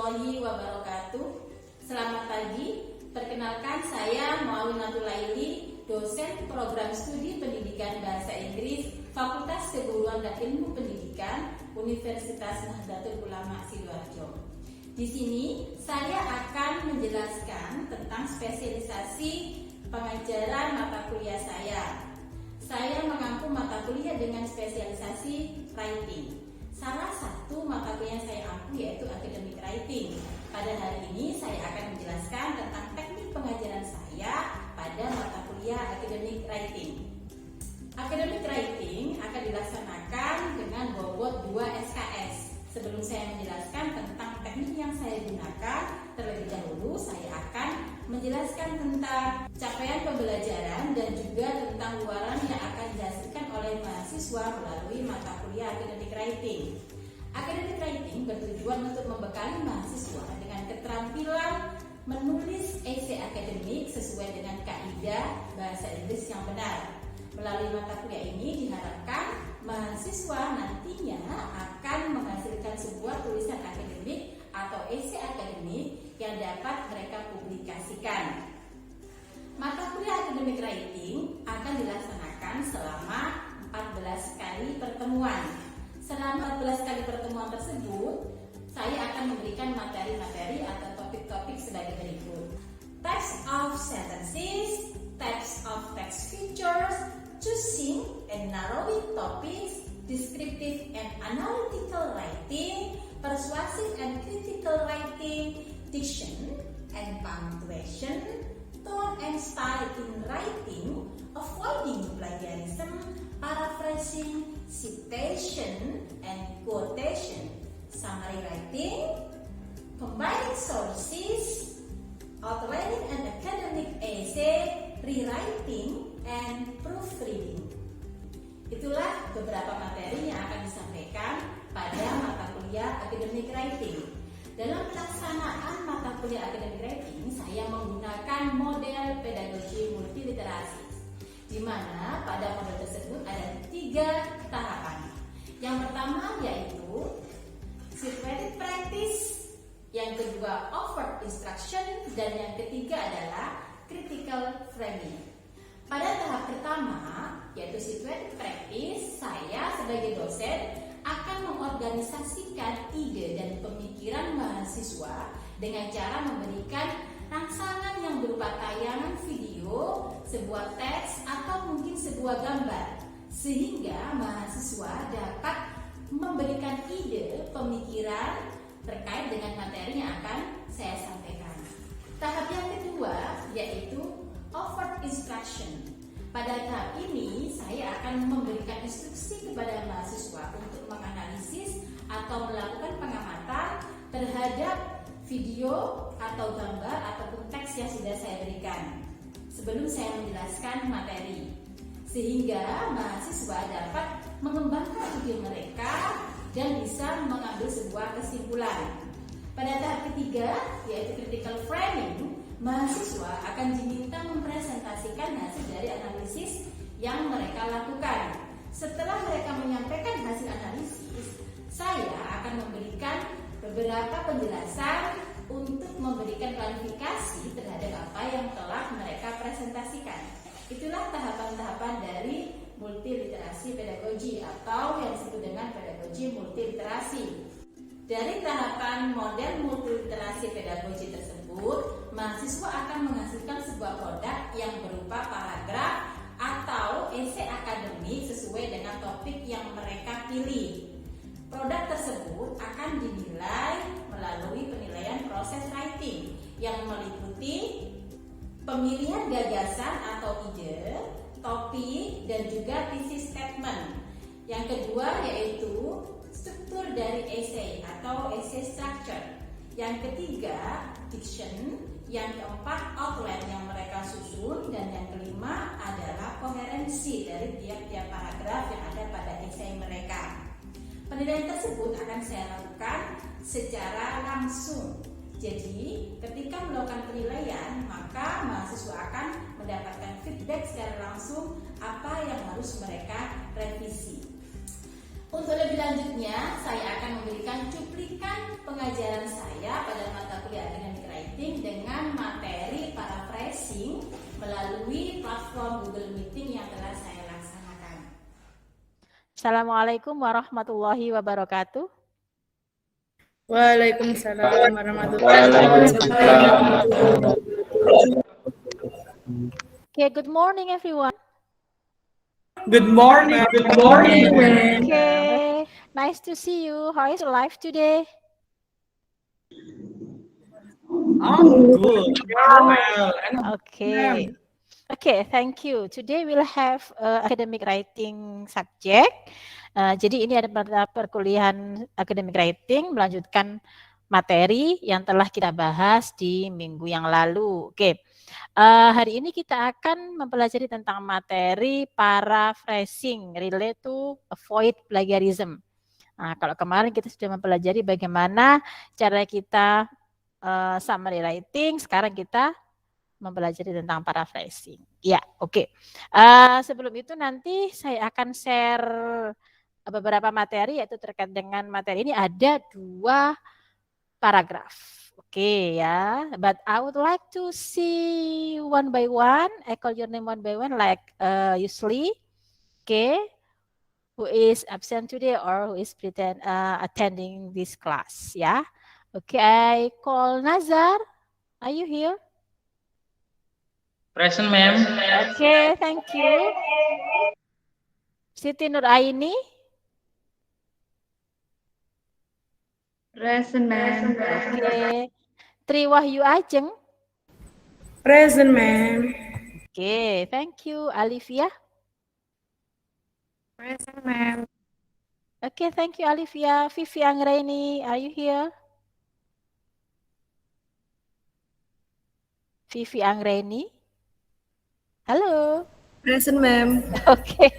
warahmatullahi wabarakatuh. Selamat pagi. Perkenalkan, saya Muawinatul Laili, dosen program studi pendidikan bahasa Inggris Fakultas Keguruan dan Ilmu Pendidikan Universitas Nahdlatul Ulama Sidoarjo. Di sini saya akan menjelaskan tentang spesialisasi pengajaran mata kuliah saya. Saya mengampu mata kuliah dengan spesialisasi writing. Salah satu mata kuliah yang saya ampu yaitu academic writing. Pada hari ini saya akan menjelaskan tentang teknik pengajaran saya pada mata kuliah academic writing. Academic writing akan dilaksanakan dengan bobot 2 SKS. Sebelum saya menjelaskan tentang teknik yang saya gunakan, terlebih dahulu saya akan menjelaskan tentang capaian pembelajaran dan juga tentang luaran yang akan dihasilkan oleh mahasiswa melalui mata kuliah academic writing. Academic writing bertujuan untuk membekali mahasiswa dengan keterampilan menulis esai akademik sesuai dengan kaidah bahasa Inggris yang benar. Melalui mata kuliah ini diharapkan mahasiswa nantinya akan menghasilkan sebuah tulisan akademik atau esai akademik yang dapat mereka publikasikan. Mata kuliah academic writing akan dilaksanakan selama 14 kali pertemuan. Selama 14 kali pertemuan tersebut, saya akan memberikan materi-materi atau topik-topik sebagai berikut. Types of sentences, types of text features, choosing and narrowing topics, descriptive and analytical writing, persuasive and critical writing, diction and punctuation, tone and style in writing, avoiding plagiarism, paraphrasing, citation and quotation, summary writing, combining sources, outlining an academic essay, rewriting, and proofreading. Itulah beberapa materi yang akan disampaikan pada mata kuliah academic writing. Dalam pelaksanaan mata kuliah academic writing, saya menggunakan model pedagogi multiliterasi, di mana pada model tersebut ada 3 tahapan. Yang pertama yaitu situated practice, yang kedua overt instruction, dan yang ketiga adalah critical framing. Pada tahap pertama, yaitu situated practice, saya sebagai dosen akan mengorganisasikan ide dan pemikiran mahasiswa dengan cara memberikan rangsangan yang berupa tayangan video, sebuah teks, atau mungkin sebuah gambar, sehingga mahasiswa dapat memberikan ide, pemikiran terkait dengan materi yang akan saya sampaikan. Tahap yang kedua yaitu overt instruction. Pada tahap ini saya akan memberikan instruksi kepada mahasiswa untuk menganalisis atau melakukan pengamatan terhadap video atau gambar ataupun teks yang sudah saya berikan sebelum saya menjelaskan materi, sehingga mahasiswa dapat mengembangkan ide mereka dan bisa mengambil sebuah kesimpulan. Pada tahap ketiga yaitu critical framing, mahasiswa akan diminta mempresentasikan hasil dari analisis yang mereka lakukan. Setelah mereka menyampaikan hasil analisis, saya akan memberikan beberapa penjelasan untuk memberikan klarifikasi terhadap apa yang telah mereka presentasikan. Itulah tahapan-tahapan dari multiliterasi pedagogi atau yang disebut dengan pedagogi multiliterasi. Dari tahapan model multiliterasi pedagogi tersebut, mahasiswa akan menghasilkan sebuah produk yang berupa paragraf atau esai akademik sesuai dengan topik yang mereka pilih. Produk tersebut akan dinilai melalui penilaian proses writing yang meliputi pemilihan gagasan atau ide, topik, dan juga thesis statement. Yang kedua yaitu struktur dari esai atau essay structure. Yang ketiga diction. Yang keempat outline yang mereka susun, dan yang kelima adalah koherensi dari tiap-tiap paragraf yang ada pada esai mereka. Penilaian tersebut akan saya lakukan secara langsung. Jadi, ketika melakukan penilaian, maka mahasiswa akan mendapatkan feedback secara langsung apa yang harus mereka revisi. Untuk lebih lanjutnya, saya akan memberikan cuplikan pengajaran saya pada Assalamualaikum warahmatullahi wabarakatuh. Waalaikumsalam warahmatullahi wabarakatuh. Okay, good morning everyone. Good morning. Good morning. Okay, nice to see you. How is your life today? I'm good. Well, Okay. Okay, thank you. Today we'll have academic writing subject. Jadi ini ada perkuliahan academic writing melanjutkan materi yang telah kita bahas di minggu yang lalu. Oke, hari ini kita akan mempelajari tentang materi paraphrasing relate to avoid plagiarism. Nah, kalau kemarin kita sudah mempelajari bagaimana cara kita summary writing, sekarang kita mempelajari tentang paraphrasing. Ya, oke. Sebelum itu nanti saya akan share beberapa materi, yaitu terkait dengan materi ini ada 2 paragraf. Oke ya, but I would like to see one by one. I call your name one by one like usually. Okay, who is absent today or who is attending this class ya. Okay, I call Nazar. Are you here? Present, ma'am. Okay, thank you. Siti Nur Aini. Present, ma'am. Okay. Tri Wahyu Ajeng. Present, ma'am. Okay, thank you. Alivia. Present, ma'am. Okay, thank you, Alivia. Vivi Anggraini, are you here? Vivi Anggraini. Halo. Present, ma'am. Oke.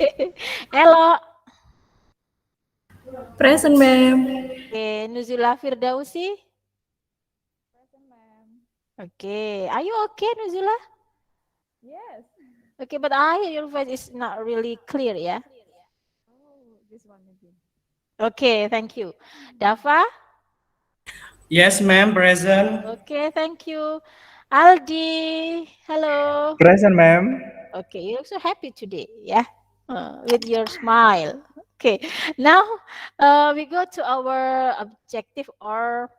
Elo. Present, ma'am. Oke, Nuzula Firdausi. Present, ma'am. Okay, are you okay, Nuzula? Yes. Okay, but I hear your voice is not really clear, ya. Oh, this one maybe. Okay, thank you. Dava. Yes, ma'am. Present. Okay, thank you. Aldi, hello. Present, ma'am. Okay, you look so happy today, yeah, with your smile. Okay, now we go to our objective or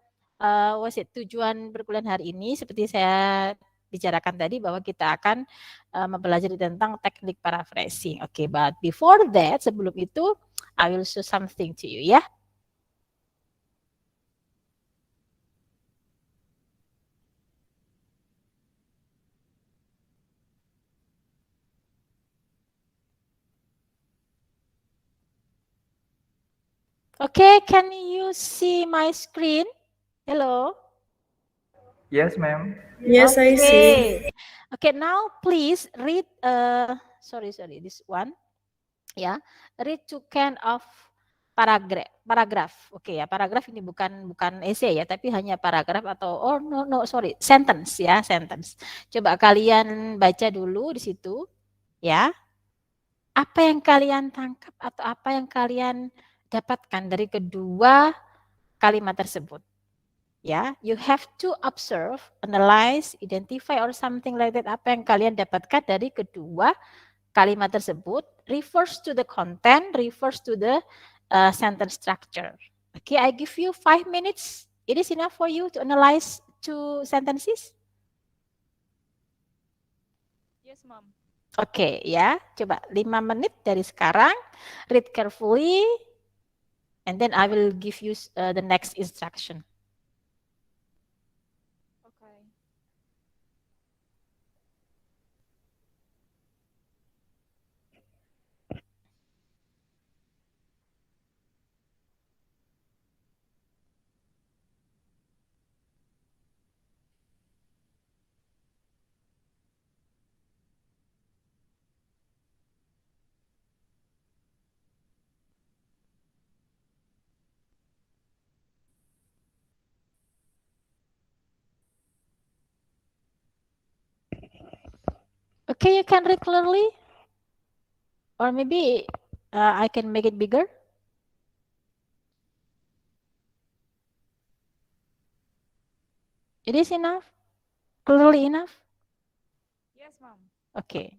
was it tujuan perkuliahan hari ini. Seperti saya bicarakan tadi bahwa kita akan mempelajari tentang teknik paraphrasing. Okay, but before that, sebelum itu, I will show something to you, ya. Okay, can you see my screen? Hello. Yes, ma'am. Yes, I see. Okay, now please read. Sorry, this one. Ya, read two kind of paragraph. Oke ya, paragraf ini bukan essay ya, tapi hanya paragraf atau sorry, sentence ya, sentence. Coba kalian baca dulu di situ, ya. Apa yang kalian tangkap atau apa yang kalian dapatkan dari kedua kalimat tersebut? Ya, you have to observe, analyze, identify or something like that. Apa yang kalian dapatkan dari kedua kalimat tersebut refers to the content, refers to the sentence structure. Okay, I give you 5 minutes. It is enough for you to analyze 2 sentences? Yes, ma'am. Oke, ya. Coba 5 menit dari sekarang. Read carefully. And then I will give you the next instruction. Okay. Okay, you can read clearly? Or maybe I can make it bigger? It is enough? Clearly enough? Yes, ma'am. Okay.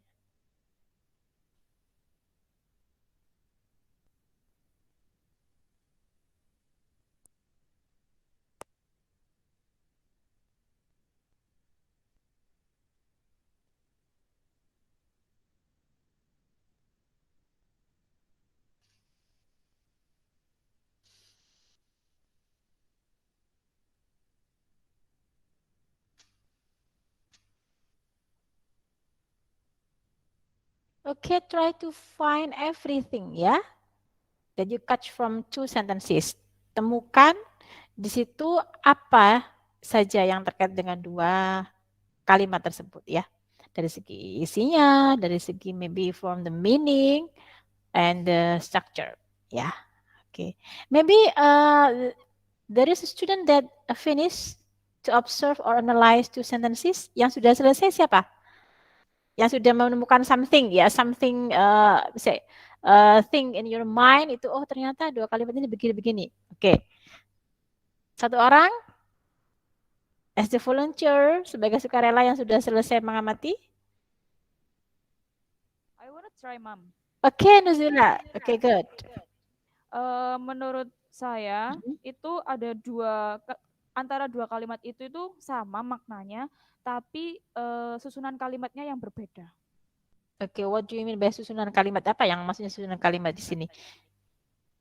Okay, try to find everything ya that you catch from two sentences. Temukan di situ apa saja yang terkait dengan dua kalimat tersebut ya. Dari segi isinya, dari segi maybe from the meaning and the structure ya. Okay. Maybe there is a student that finished to observe or analyze two sentences. Yang sudah selesai siapa? Yang sudah menemukan something ya, something say thing in your mind itu, oh ternyata dua kalimat ini begini-begini. Oke. Satu orang as the volunteer sebagai sukarela yang sudah selesai mengamati. I wanna try, Mom. Oke, Nuzula. Oke, good. Menurut saya itu ada antara dua kalimat itu sama maknanya, tapi susunan kalimatnya yang berbeda. Oke, what do you mean by susunan kalimat? Apa yang maksudnya susunan kalimat di sini?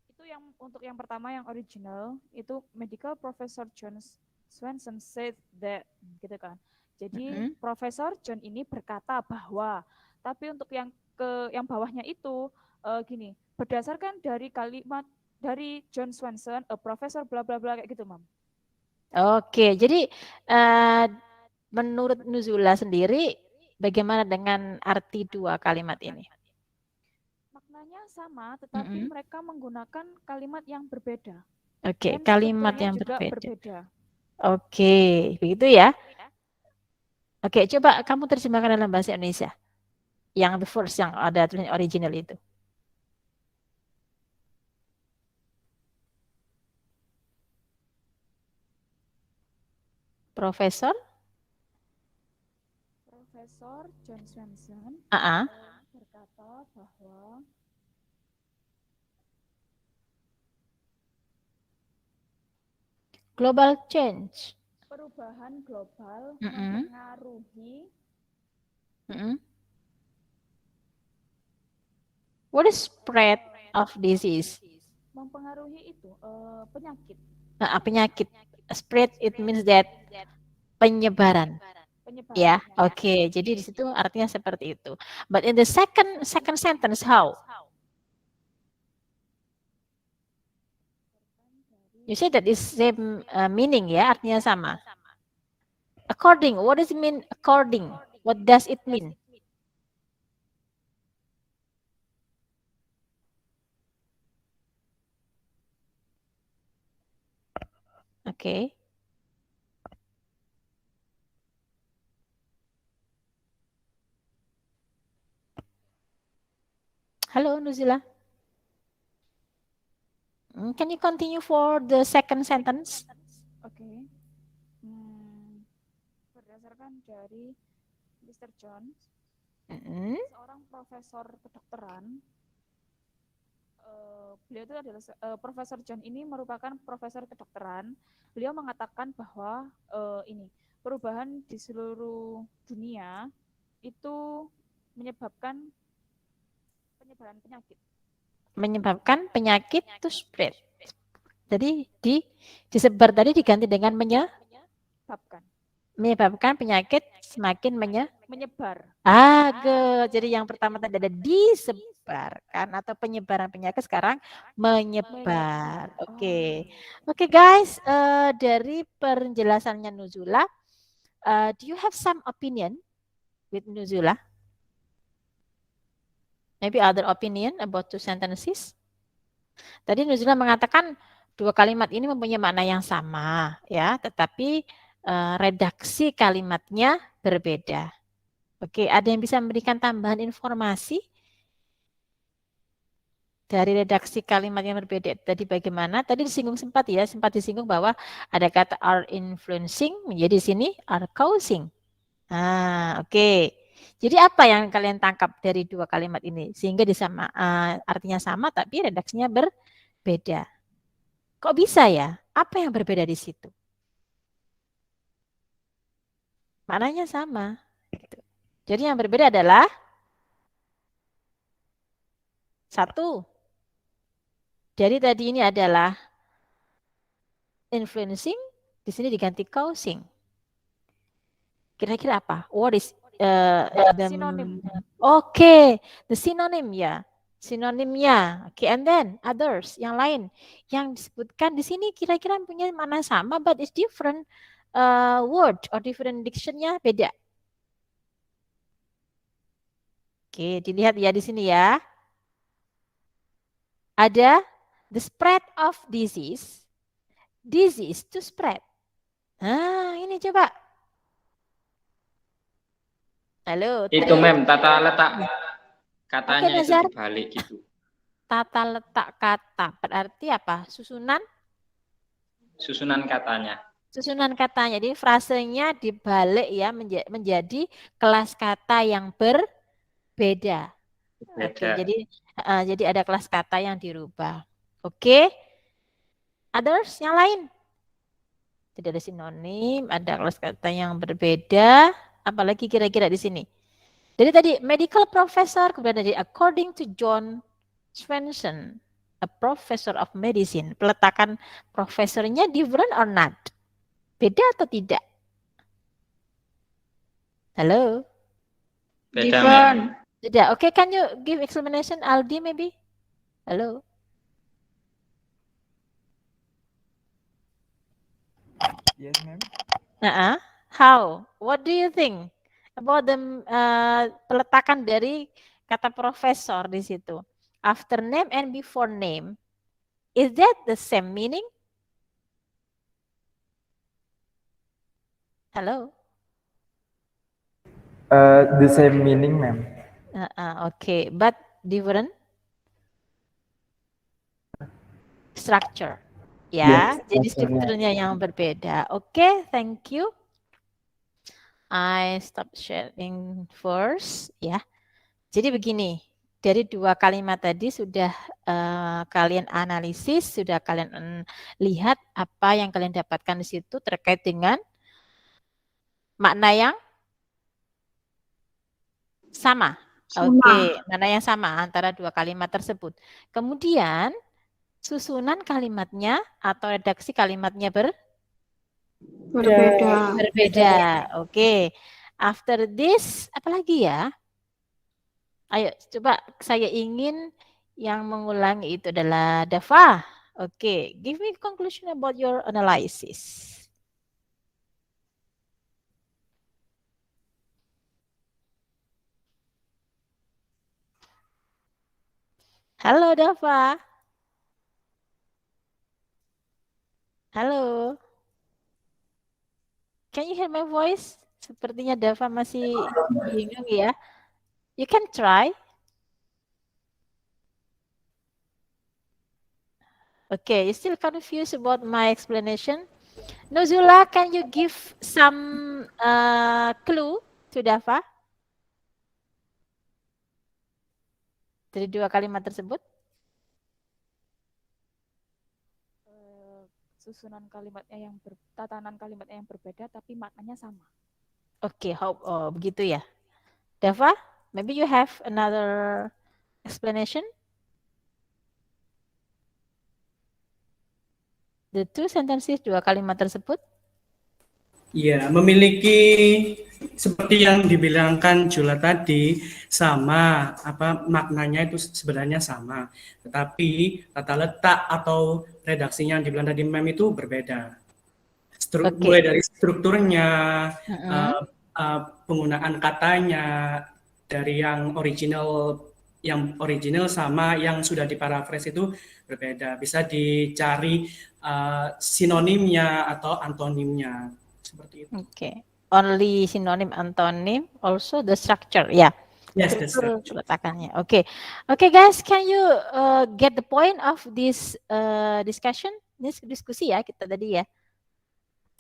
Itu yang untuk yang pertama yang original itu medical professor John Swenson said that gitu kan. Jadi Profesor John ini berkata bahwa, tapi untuk yang bawahnya itu gini, berdasarkan dari kalimat dari John Swenson, a professor bla bla bla kayak gitu, Mam. Oke, jadi menurut Nuzula sendiri bagaimana dengan arti dua kalimat ini? Maknanya sama, tetapi mereka menggunakan kalimat yang berbeda. Oke, Dan kalimat yang juga berbeda. Oke, begitu ya. Oke, coba kamu terjemahkan dalam bahasa Indonesia. Yang the first, yang ada tulisan original itu. Profesor John Swenson berkata bahwa global change, perubahan global mempengaruhi what is spread of disease? Mempengaruhi itu penyakit. Penyakit. Spread it means that penyebaran. Ya, oke. Jadi di situ artinya seperti itu. But in the second sentence, how? You say that is same meaning ya, artinya sama. According, what does it mean according? What does it mean? Oke. Halo, Nuzila. Can you continue for the second sentence? Oke. Berdasarkan dari Mr. John, seorang profesor kedokteran, beliau itu adalah Profesor John ini merupakan profesor kedokteran. Beliau mengatakan bahwa perubahan di seluruh dunia itu menyebabkan penyebaran penyakit. Menyebabkan penyakit to spread. Jadi disebar tadi diganti dengan menyebabkan penyakit semakin menyebar. Good. Jadi yang pertama tadi ada disebarkan atau penyebaran penyakit, sekarang menyebar. Oke. Oke guys, dari penjelasannya Nuzula, do you have some opinion with Nuzula? Maybe other opinion about two sentences? Tadi Nuzula mengatakan dua kalimat ini mempunyai makna yang sama, ya, tetapi redaksi kalimatnya berbeda. Oke, ada yang bisa memberikan tambahan informasi dari redaksi kalimat yang berbeda tadi bagaimana? Tadi disinggung sempat disinggung bahwa ada kata are influencing, menjadi sini are causing. Oke. Jadi apa yang kalian tangkap dari dua kalimat ini sehingga artinya sama tapi redaksinya berbeda? Kok bisa ya? Apa yang berbeda di situ? Maknanya sama. Gitu. Jadi yang berbeda adalah satu. Jadi tadi ini adalah influencing, di sini diganti causing. Kira-kira apa? What is Sinonim. Oke, the synonym ya. Sinonimnya. Oke, and then others, yang lain. Yang disebutkan di sini kira-kira punya mana sama, but it's different word or different dictionnya beda. Oke, dilihat ya di sini ya. Ada the spread of disease. Disease to spread. Nah, ini coba. Halo. Itu mem, tata letak katanya Oke, itu Nazar. dibalik gitu. Tata letak kata berarti apa? Susunan Katanya. Susunan katanya. Jadi frasenya dibalik ya menjadi kelas kata yang berbeda. Oke, jadi ada kelas kata yang dirubah. Oke. Others yang lain. Jadi ada sinonim, ada kelas kata yang berbeda. Apalagi kira-kira di sini. Jadi tadi medical professor, kemudian tadi according to John Swenson, a professor of medicine. Peletakan profesornya different or not? Beda atau tidak? Halo? Beda. Tidak. Oke, can you give explanation, Aldi maybe? Halo? Yes, ma'am. How? What do you think about the peletakan dari kata profesor di situ? After name and before name. Is that the same meaning? Hello? The same meaning, ma'am. Okay, but different structure. Ya, Yes, jadi strukturnya yang berbeda. Oke, thank you. I stop sharing first, ya. Jadi begini, dari dua kalimat tadi sudah kalian analisis, sudah kalian lihat apa yang kalian dapatkan di situ terkait dengan makna yang sama. Oke, mana yang sama antara dua kalimat tersebut. Kemudian susunan kalimatnya atau redaksi kalimatnya berbeda. Oke. After this, apa lagi ya? Ayo, coba saya ingin yang mengulangi itu adalah Dava. Oke, give me conclusion about your analysis. Halo Dava. Halo. Can you hear my voice? Sepertinya Dava masih bingung ya. You can try. Okay, you still confused about my explanation? Nuzula, can you give some clue to Dava? Dari dua kalimat tersebut? Susunan kalimatnya tatanan kalimatnya yang berbeda tapi maknanya sama. Oke, begitu ya. Dava, maybe you have another explanation? The two sentences, dua kalimat tersebut? Ya, memiliki seperti yang dibilangkan Jula tadi, sama maknanya itu sebenarnya sama, tetapi tata letak atau redaksinya yang dibilang tadi mem itu berbeda. Mulai dari strukturnya, penggunaan katanya, dari yang original sama yang sudah diparafrase itu berbeda. Bisa dicari sinonimnya atau antonimnya. Seperti itu. Okay. Only synonym, antonym, also the structure, ya. Yeah. Yes, the structure. Letakannya. Okay, guys, can you get the point of this discussion? Ini diskusi ya kita tadi ya.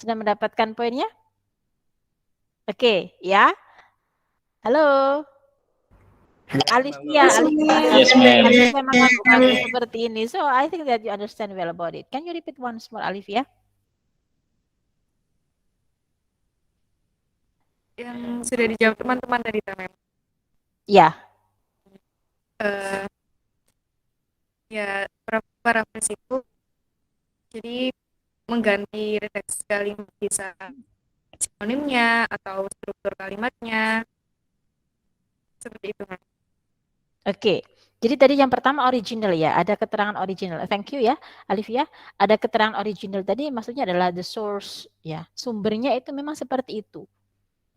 Sudah mendapatkan poinnya? Oke, ya. Halo. Alivia, Yes, ma'am. Alivia memang seperti ini. So I think that you understand well about it. Can you repeat once more, Alivia? Yang sudah dijawab teman-teman tadi, ma'am. Ya. Ya, parafrase itu jadi mengganti redaksi kalimat bisa sinonimnya atau struktur kalimatnya Seperti itu, Ma'am. Oke, jadi tadi yang pertama original ya, ada keterangan original. Thank you ya, Alivia. Ada keterangan original tadi maksudnya adalah the source ya, sumbernya itu memang seperti itu.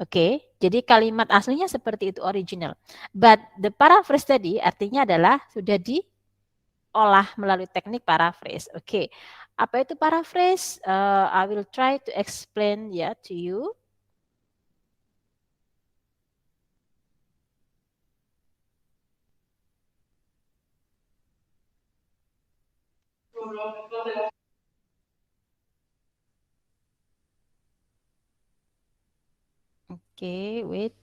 Oke, jadi kalimat aslinya seperti itu original. But the paraphrase tadi artinya adalah sudah diolah melalui teknik paraphrase. Oke, apa itu paraphrase? I will try to explain ya to you. Oke, wait.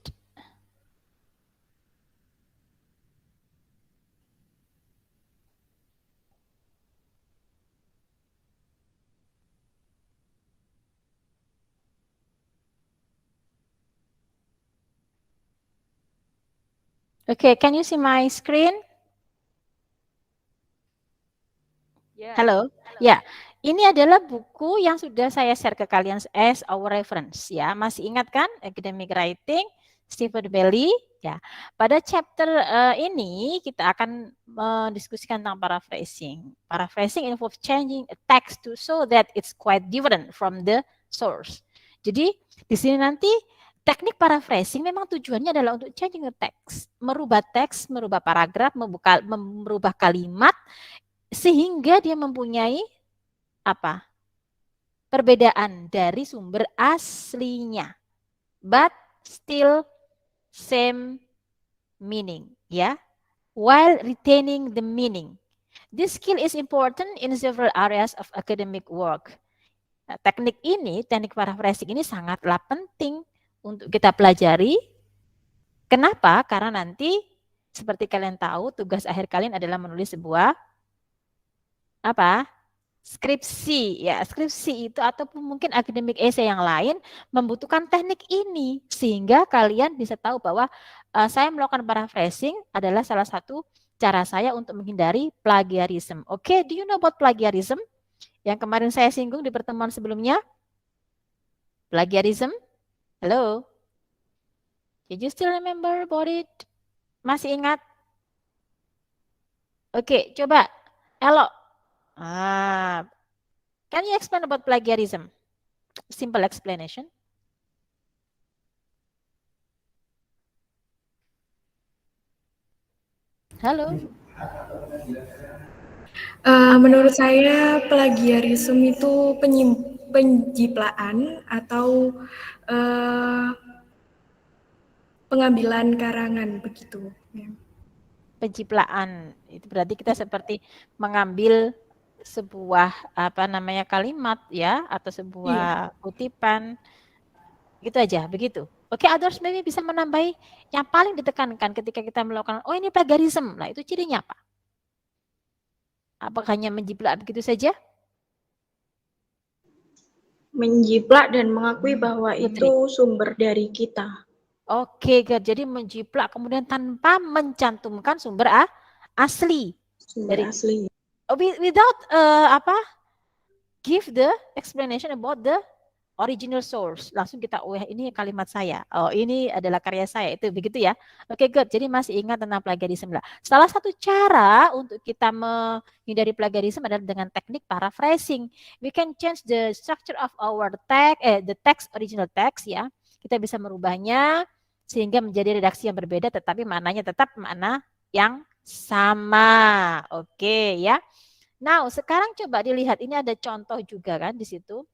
Okay, can you see my screen? Yeah. Halo, ya. Ini adalah buku yang sudah saya share ke kalian as our reference ya. Masih ingat kan academic writing Stephen Bailey ya. Pada chapter ini kita akan mendiskusikan tentang paraphrasing. Paraphrasing involves changing a text to so that it's quite different from the source. Jadi di sini nanti teknik paraphrasing memang tujuannya adalah untuk changing the text, merubah teks, merubah paragraf, merubah kalimat sehingga dia mempunyai apa? Perbedaan dari sumber aslinya. But still same meaning, ya. While retaining the meaning. This skill is important in several areas of academic work. Nah, teknik paraphrasing ini sangatlah penting untuk kita pelajari. Kenapa? Karena nanti seperti kalian tahu, tugas akhir kalian adalah menulis sebuah apa? Skripsi ya, skripsi itu ataupun mungkin akademik essay yang lain membutuhkan teknik ini sehingga kalian bisa tahu bahwa saya melakukan paraphrasing adalah salah satu cara saya untuk menghindari plagiarism. Oke, do you know about plagiarism? Yang kemarin saya singgung di pertemuan sebelumnya. Plagiarism? Hello? Did you still remember about it? Masih ingat? Oke, coba Elo. Can you explain about plagiarism? Simple explanation. Halo. Menurut saya plagiarisme itu penjiplaan atau pengambilan karangan begitu. Penjiplaan itu berarti kita seperti mengambil sebuah kalimat ya atau sebuah kutipan gitu aja begitu. Oke, others maybe bisa menambahi yang paling ditekankan ketika kita melakukan ini plagiarism. Nah, itu cirinya apa? Apakah hanya menjiplak begitu saja? Menjiplak dan mengakui bahwa itu sumber dari kita. Oke, jadi menjiplak kemudian tanpa mencantumkan sumber asli. Sumber asli. Without give the explanation about the original source. Langsung kita, ini kalimat saya. Ini adalah karya saya. Itu begitu ya. Oke, good. Jadi masih ingat tentang plagiarisme lah. Salah satu cara untuk kita menghindari plagiarisme adalah dengan teknik paraphrasing. We can change the structure of our text, the text, original text ya. Kita bisa merubahnya sehingga menjadi redaksi yang berbeda, tetapi maknanya tetap makna yang sama. Oke ya. Nah, sekarang coba dilihat. Ini ada contoh juga kan di situ.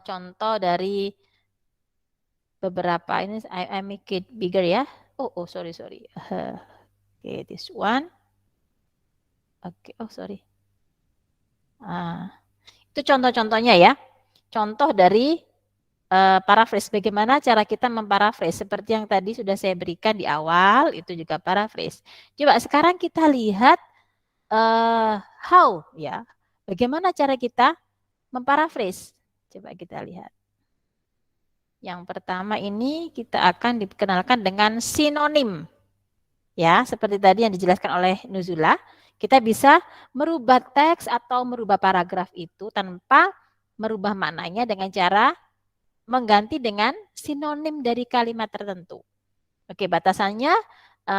Contoh dari beberapa ini I make it bigger ya. Sorry. Okay, this one. Oke, sorry. Itu contoh-contohnya ya. Contoh dari paraphrase. Bagaimana cara kita memparaphrase seperti yang tadi sudah saya berikan di awal, itu juga paraphrase. Coba sekarang kita lihat how ya. Bagaimana cara kita memparaphrase. Coba kita lihat. Yang pertama ini kita akan dikenalkan dengan sinonim. Ya, seperti tadi yang dijelaskan oleh Nuzula, kita bisa merubah teks atau merubah paragraf itu tanpa merubah maknanya dengan cara mengganti dengan sinonim dari kalimat tertentu. Oke, batasannya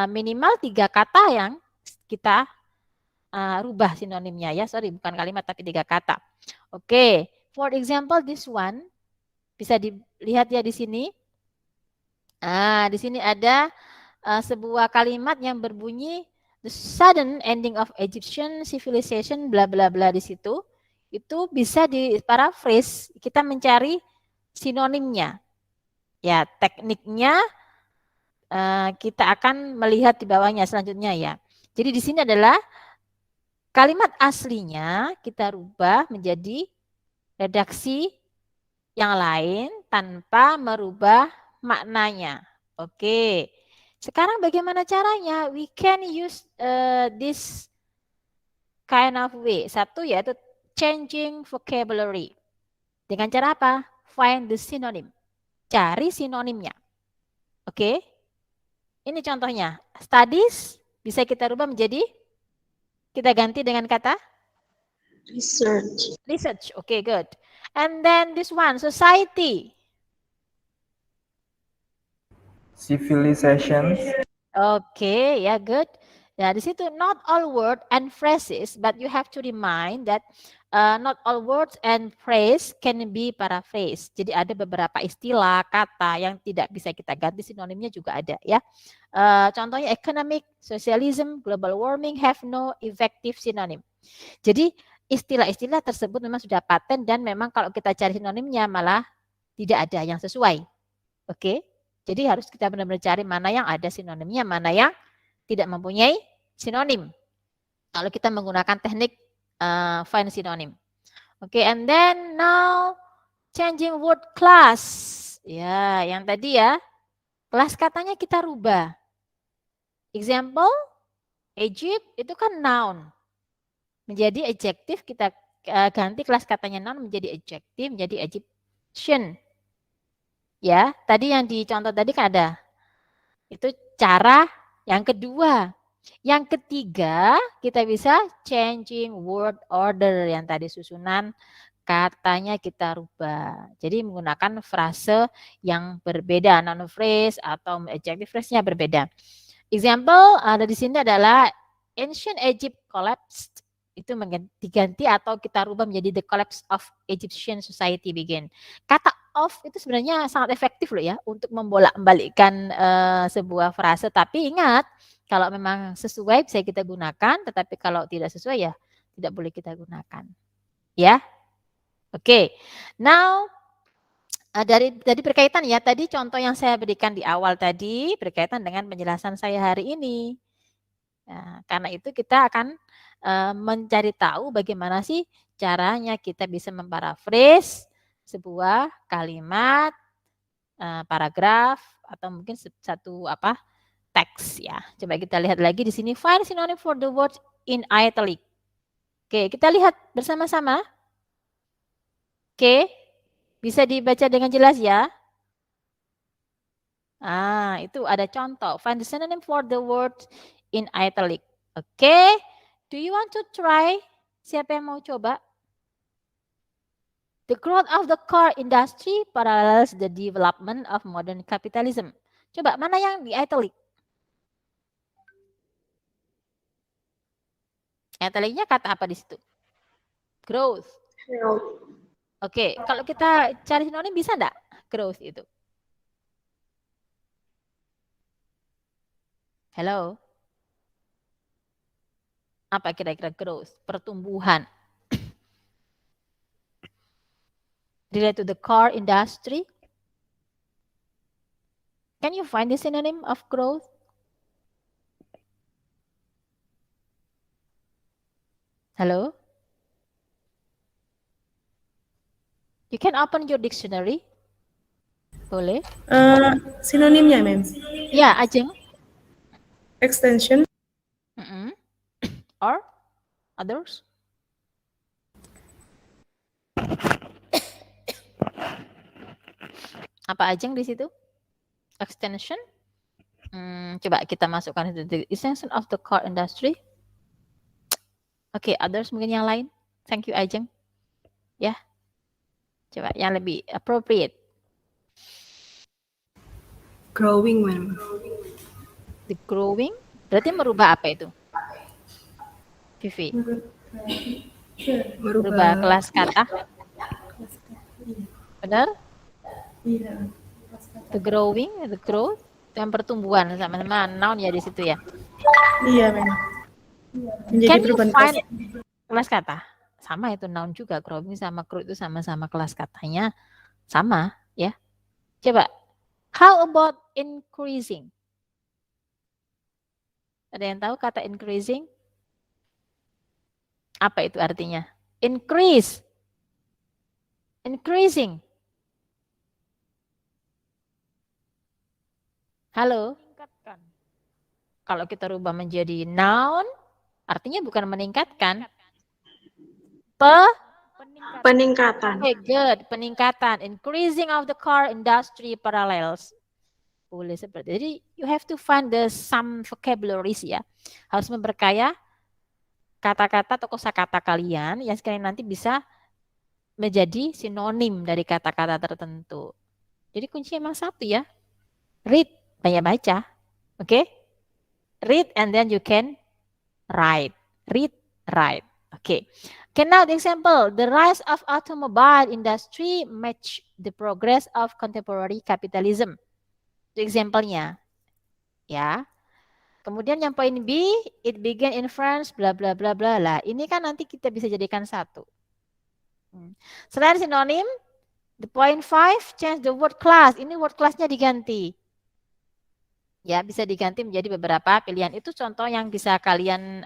minimal 3 kata yang kita rubah sinonimnya ya. Sorry, bukan kalimat tapi 3 kata. Oke, for example this one bisa dilihat ya di sini. Di sini ada sebuah kalimat yang berbunyi the sudden ending of Egyptian civilization bla bla bla di situ. Itu bisa di paraphrase, kita mencari sinonimnya. Ya, tekniknya kita akan melihat di bawahnya selanjutnya ya. Jadi di sini adalah kalimat aslinya kita rubah menjadi redaksi yang lain tanpa merubah maknanya. Oke. Sekarang bagaimana caranya? We can use this kind of way. Satu yaitu changing vocabulary. Dengan cara apa? Find the synonym. Cari sinonimnya. Oke. Ini contohnya. Studies bisa kita rubah menjadi, kita ganti dengan kata Research. research. Okay, good. And then this one, society. Civilizations. Okay, yeah, good. Nah, di situ not all word and phrases, but you have to remind that not all words and phrase can be paraphrase. Jadi ada beberapa istilah, kata yang tidak bisa kita ganti, sinonimnya juga ada ya. Contohnya economic, socialism, global warming have no effective synonym. Jadi istilah-istilah tersebut memang sudah paten dan memang kalau kita cari sinonimnya malah tidak ada yang sesuai. Oke, jadi harus kita benar-benar cari mana yang ada sinonimnya, mana yang tidak mempunyai sinonim. Kalau kita menggunakan teknik find synonym. Oke, and then now changing word class. Ya, yang tadi ya, kelas katanya kita rubah. Example, Egypt itu kan noun. Menjadi adjektif, kita ganti kelas katanya noun menjadi adjektif, menjadi Egyptian. Ya, tadi yang dicontoh tadi kan ada. Itu cara yang kedua. Yang ketiga, kita bisa changing word order yang tadi susunan katanya kita rubah. Jadi menggunakan frase yang berbeda, noun phrase atau adjective phrase-nya berbeda. Example ada di sini adalah ancient Egypt collapsed. Itu diganti atau kita rubah menjadi the collapse of Egyptian society begin. Kata of itu sebenarnya sangat efektif loh ya untuk membolak-balikkan sebuah frase. Tapi ingat, kalau memang sesuai bisa kita gunakan, tetapi kalau tidak sesuai ya tidak boleh kita gunakan. Ya, oke. Now dari berkaitan ya tadi contoh yang saya berikan di awal tadi berkaitan dengan penjelasan saya hari ini. Nah, karena itu kita akan mencari tahu bagaimana sih caranya kita bisa memparaphrase sebuah kalimat, paragraf atau mungkin satu teks ya. Coba kita lihat lagi di sini find synonym for the word in italic. Oke, kita lihat bersama-sama. Oke, bisa dibaca dengan jelas ya. Itu ada contoh. Find the synonym for the word in italic. Oke, do you want to try? Siapa yang mau coba? The growth of the car industry parallels the development of modern capitalism. Coba, mana yang di italic? Italicnya kata apa di situ? Growth. Oke, kalau kita cari sinonim bisa enggak? Growth itu. Hello? Apa kira-kira growth? Pertumbuhan. Related to the car industry. Can you find the synonym of growth? Hello? You can open your dictionary. Boleh? Sinonimnya, Mem. Ya, Ajeng. Extension. Or others? Apa Ajeng di situ? Extension? Coba kita masukkan itu. The extension of the car industry. Oke, others mungkin yang lain. Thank you, Ajeng. Ya. Coba yang lebih appropriate. Growing, Mem. The growing berarti merubah apa itu? Vivi. Merubah kelas kata. Benar? The growing, the growth, yang pertumbuhan sama-sama noun ya di situ ya. Iya, Mem. Menjadi Can you perubahan find kelas kata? Sama itu noun juga, growing sama growth itu sama-sama kelas katanya sama ya. Coba, how about increasing? Ada yang tahu kata increasing? Apa itu artinya? Increase. Increasing. Halo? Meningkatkan. Kalau kita rubah menjadi noun, artinya bukan meningkatkan. Peningkatan. Okay, good. Peningkatan. Increasing of the car industry parallels. Boleh seperti itu. Jadi, you have to find the some vocabularies ya. Harus memperkaya kata-kata atau kosakata kalian yang sekalian nanti bisa menjadi sinonim dari kata-kata tertentu. Jadi kuncinya memang satu ya. Read, banyak baca. Oke? Read and then you can write. Read, write. Oke. Okay, now the example. The rise of automobile industry match the progress of contemporary capitalism. Itu example-nya. Ya. Kemudian yang poin B, it began in France, bla bla bla bla lah. Ini kan nanti kita bisa jadikan satu. Selain sinonim, the point 5, change the word class. Ini word class-nya diganti. Ya, bisa diganti menjadi beberapa pilihan. Itu contoh yang bisa kalian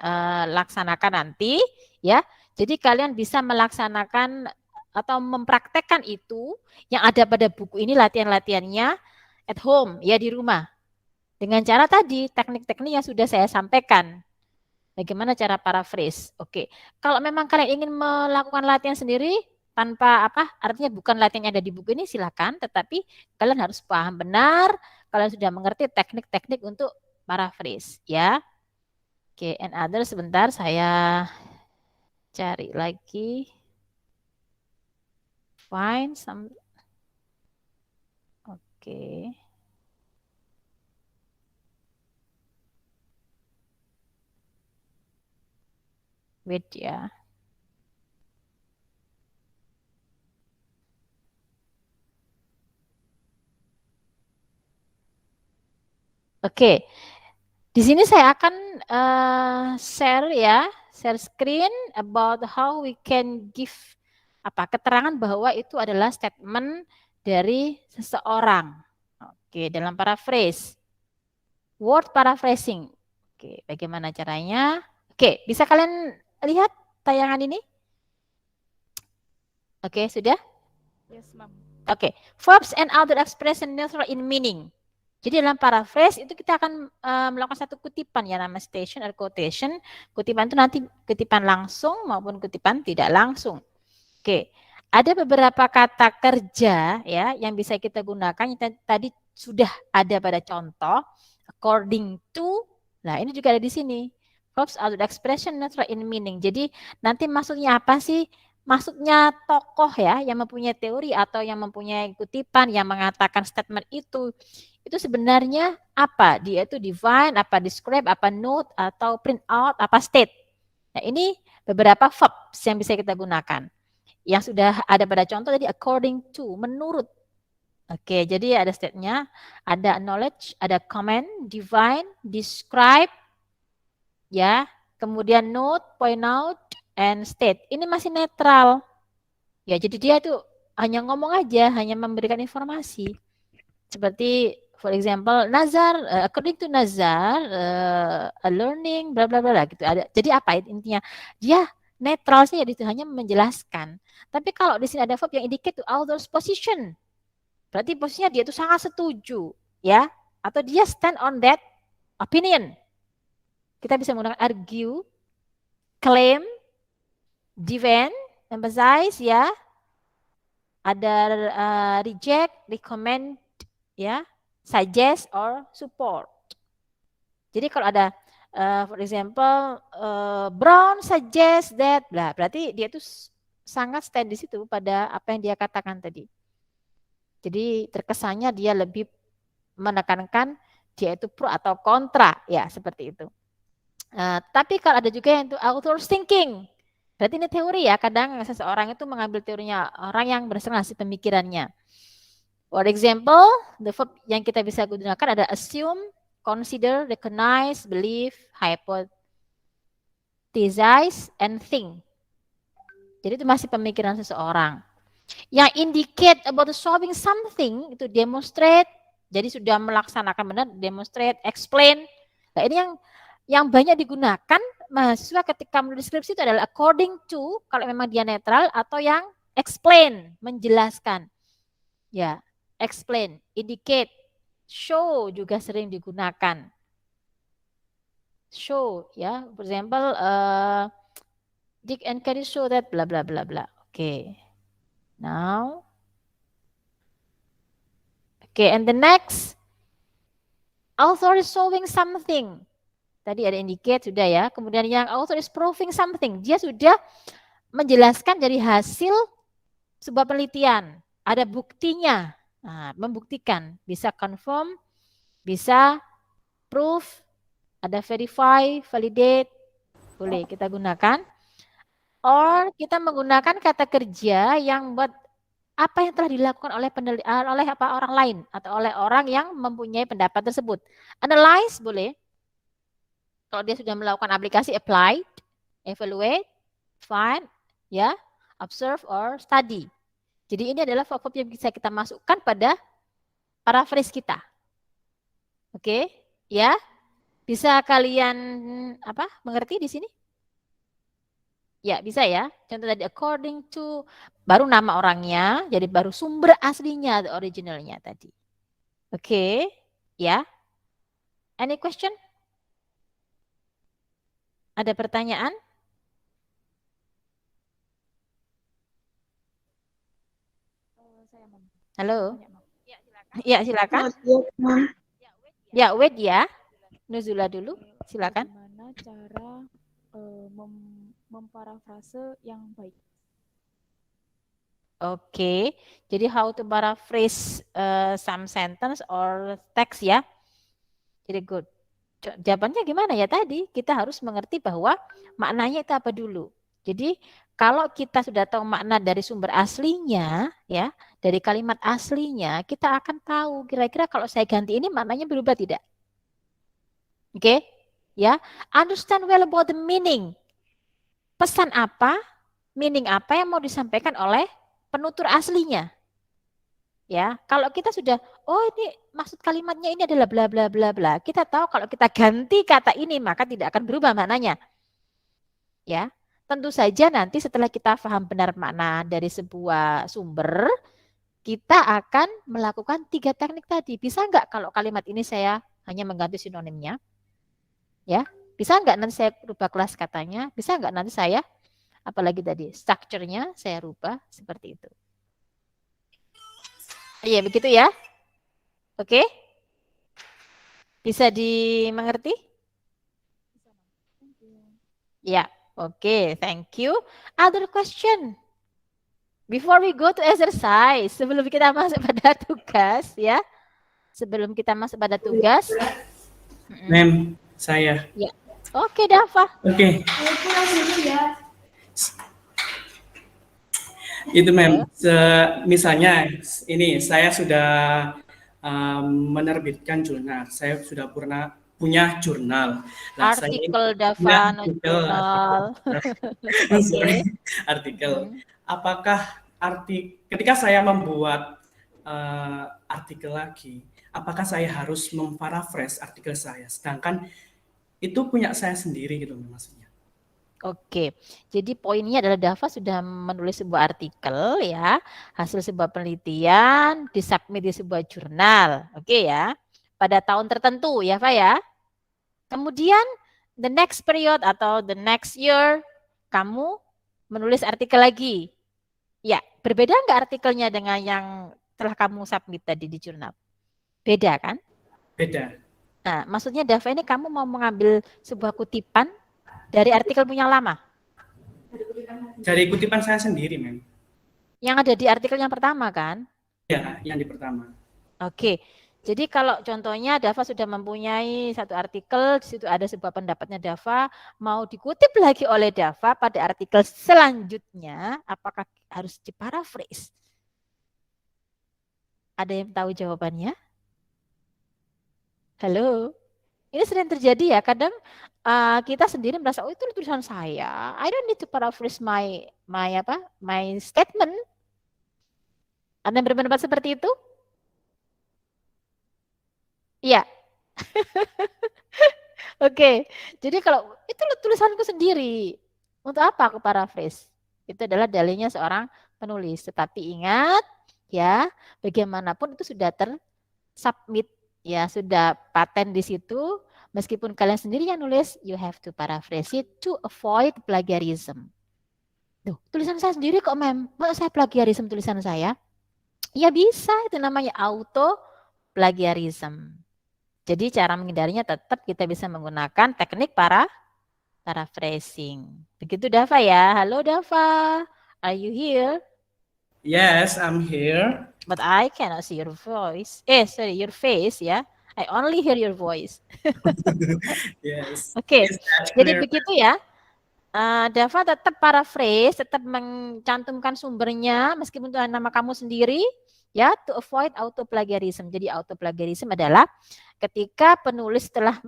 laksanakan nanti. Ya, jadi kalian bisa melaksanakan atau mempraktekkan itu yang ada pada buku ini latihan-latihannya at home, ya di rumah. Dengan cara tadi, teknik-teknik yang sudah saya sampaikan. Bagaimana cara paraphrase? Oke, kalau memang kalian ingin melakukan latihan sendiri, tanpa artinya bukan latihan yang ada di buku ini, silakan. Tetapi kalian harus paham benar, kalian sudah mengerti teknik-teknik untuk paraphrase. Ya. Oke, and other sebentar saya cari lagi. Find some. Oke. Wait ya. Oke. Di sini saya akan share screen about how we can give keterangan bahwa itu adalah statement dari seseorang. Oke, dalam paraphrase. Word paraphrasing. Oke, bagaimana caranya? Oke, bisa kalian lihat tayangan ini? Oke, sudah? Yes, ma'am. Oke, verbs and other expression neutral in meaning. Jadi dalam paraphrase itu kita akan melakukan satu kutipan ya, nama station or quotation. Kutipan itu nanti kutipan langsung maupun kutipan tidak langsung. Oke, ada beberapa kata kerja ya yang bisa kita gunakan yang tadi sudah ada pada contoh. According to, nah ini juga ada di sini. Verbs other expression neutral in meaning. Jadi nanti maksudnya apa sih? Maksudnya tokoh ya yang mempunyai teori atau yang mempunyai kutipan yang mengatakan statement itu sebenarnya apa? Dia itu define, apa describe, apa note, atau print out, apa state. Nah ini beberapa verbs yang bisa kita gunakan. Yang sudah ada pada contoh tadi according to, menurut. Oke, jadi ada state-nya, ada knowledge, ada comment, define, describe, ya, kemudian note, point out, and state. Ini masih netral. Ya, jadi dia itu hanya ngomong aja, hanya memberikan informasi. Seperti for example, Nazar, according to Nazar, a learning, bla bla bla gitu. Ada. Jadi apa intinya? Dia netral sih, itu hanya menjelaskan. Tapi kalau di sini ada verb yang indicate to author's position, berarti posisinya dia itu sangat setuju, ya, atau dia stand on that opinion. Kita bisa menggunakan argue, claim, defend, emphasize, ya, ada reject, recommend, ya, suggest or support. Jadi kalau ada for example Brown suggest that, lah berarti dia itu sangat stand di situ pada apa yang dia katakan tadi. Jadi terkesannya dia lebih menekankan dia itu pro atau kontra, ya seperti itu. Tapi kalau ada juga yang itu author's thinking, berarti ini teori ya. Kadang seseorang itu mengambil teorinya orang yang berdasarkan hasil pemikirannya. For example, the verb yang kita bisa gunakan ada assume, consider, recognize, believe, hypothesize, and think. Jadi itu masih pemikiran seseorang. Yang indicate about solving something itu demonstrate, jadi sudah melaksanakan benar, demonstrate, explain. Nah, ini yang banyak digunakan mahasiswa ketika menulis skripsi itu adalah according to, kalau memang dia netral, atau yang explain, menjelaskan. Ya, explain, indicate, show juga sering digunakan. Show, ya, for example, Dick and Kelly show that bla bla bla bla. Oke. Now, okay, and the next, author is showing something. Tadi ada indicate sudah ya. Kemudian yang author is proving something. Dia sudah menjelaskan dari hasil sebuah penelitian. Ada buktinya. Nah, membuktikan. Bisa confirm, bisa prove, ada verify, validate. Boleh kita gunakan. Or kita menggunakan kata kerja yang buat apa yang telah dilakukan oleh orang lain atau oleh orang yang mempunyai pendapat tersebut. Analyze boleh. Kalau dia sudah melakukan aplikasi, applied, evaluate, find, ya, observe or study. Jadi ini adalah verb yang bisa kita masukkan pada paraphrase kita. Oke, ya. Bisa kalian mengerti di sini? Ya, bisa ya. Contoh tadi according to, baru nama orangnya, jadi baru sumber aslinya, the originalnya tadi. Oke, ya. Any question? Ada pertanyaan? Halo? Ya, silakan. Ya, wait ya. Nuzula dulu, silakan. Bagaimana cara memparafrase yang baik? Oke, jadi how to paraphrase some sentence or text ya. Jadi good. Jawabannya gimana ya tadi? Kita harus mengerti bahwa maknanya itu apa dulu. Jadi kalau kita sudah tahu makna dari sumber aslinya, ya, dari kalimat aslinya, kita akan tahu kira-kira kalau saya ganti ini maknanya berubah tidak. Oke, ya. Understand well about the meaning. Pesan apa, meaning apa yang mau disampaikan oleh penutur aslinya. Ya, kalau kita sudah, oh ini maksud kalimatnya ini adalah bla bla bla bla. Kita tahu kalau kita ganti kata ini maka tidak akan berubah maknanya. Ya, tentu saja nanti setelah kita paham benar makna dari sebuah sumber, kita akan melakukan 3 teknik tadi. Bisa nggak kalau kalimat ini saya hanya mengganti sinonimnya? Ya, bisa nggak nanti saya rubah kelas katanya? Bisa nggak nanti saya, apalagi tadi structure-nya saya rubah seperti itu. Iya, begitu ya. Oke? Bisa dimengerti? Ya, oke, thank you. Other question? Before we go to exercise, sebelum kita masuk pada tugas ya. Sebelum kita masuk pada tugas. Mem, saya. Ya. Oke, Dava. Oke. Itu Mem, misalnya ini saya sudah menerbitkan jurnal, saya sudah pernah punya jurnal. Nah, artikel Dava, jurnal. Artikel. Apakah ketika saya membuat artikel lagi, apakah saya harus memparaphrase artikel saya, sedangkan itu punya saya sendiri gitu maksudnya? Oke, jadi poinnya adalah Dava sudah menulis sebuah artikel ya, hasil sebuah penelitian, disubmit di sebuah jurnal, oke ya, pada tahun tertentu ya Pak ya. Kemudian the next period atau the next year, kamu menulis artikel lagi. Ya, berbeda nggak artikelnya dengan yang telah kamu submit tadi di jurnal? Beda kan? Beda. Nah, maksudnya Dava ini kamu mau mengambil sebuah kutipan dari artikel punya lama? Dari kutipan saya sendiri, Mem. Yang ada di artikel yang pertama kan? Ya, yang di pertama. Oke, Jadi kalau contohnya Dava sudah mempunyai satu artikel, di situ ada sebuah pendapatnya Dava, mau dikutip lagi oleh Dava pada artikel selanjutnya, apakah harus diparaphrase? Ada yang tahu jawabannya? Halo? Ini sering terjadi ya, kadang kita sendiri merasa, oh itu tulisan saya, I don't need to paraphrase my statement. Ada yang berpendapat seperti itu? Iya. Oke, jadi kalau itu tulisanku sendiri, untuk apa aku paraphrase? Itu adalah dalilnya seorang penulis. Tetapi ingat, ya, bagaimanapun itu sudah tersubmit, ya, sudah paten di situ. Meskipun kalian sendiri yang nulis, you have to paraphrase it to avoid plagiarism. Tuh, tulisan saya sendiri kok, Mem. Masa saya plagiarism tulisan saya? Ya bisa, itu namanya auto plagiarism. Jadi cara menghindarinya tetap kita bisa menggunakan teknik paraphrasing. Begitu Dava ya. Halo Dava, are you here? Yes, I'm here. But I cannot see your voice. Sorry, your face ya. I only hear your voice. Yes. Oke, Is that jadi clear? begitu ya. Dava tetap paraphrase, tetap mencantumkan sumbernya meskipun itu nama kamu sendiri, ya, to avoid auto plagiarism. Jadi auto plagiarism adalah ketika penulis telah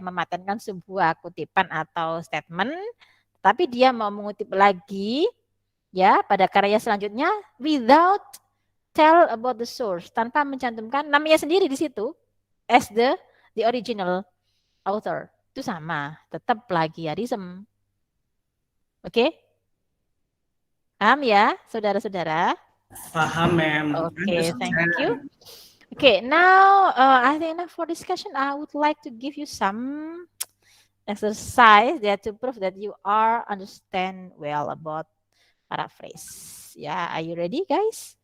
mematenkan sebuah kutipan atau statement, tapi dia mau mengutip lagi, ya, pada karya selanjutnya without tell about the source, tanpa mencantumkan namanya sendiri di situ as the original author. Itu sama, tetap plagiarism. Oke? Paham ya, saudara-saudara? Paham, ma'am. Okay, thank you. Okay, now I think enough for discussion. I would like to give you some exercise there to prove that you are understand well about paraphrase. Yeah, are you ready, guys?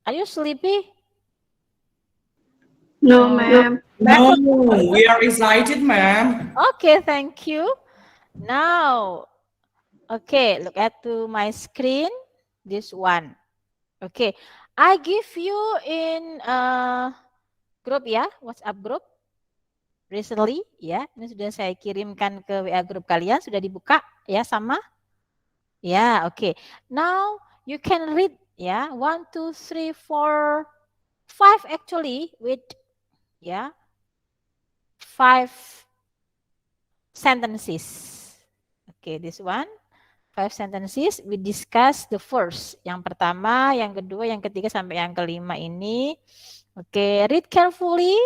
Are you sleepy? No, ma'am. No, we are excited, ma'am. Okay, thank you. Now, okay, look at to my screen. This one. Okay, I give you in group ya, WhatsApp group. Recently, ya, ini sudah saya kirimkan ke WA group kalian. Sudah dibuka ya sama? Ya, okay. Now you can read ya, 1, 2, 3, 4, 5 actually with ya 5 sentences. Okay, this one 5 sentences. We discuss the first. Yang pertama, yang kedua, yang ketiga sampai yang kelima ini. Okay, read carefully,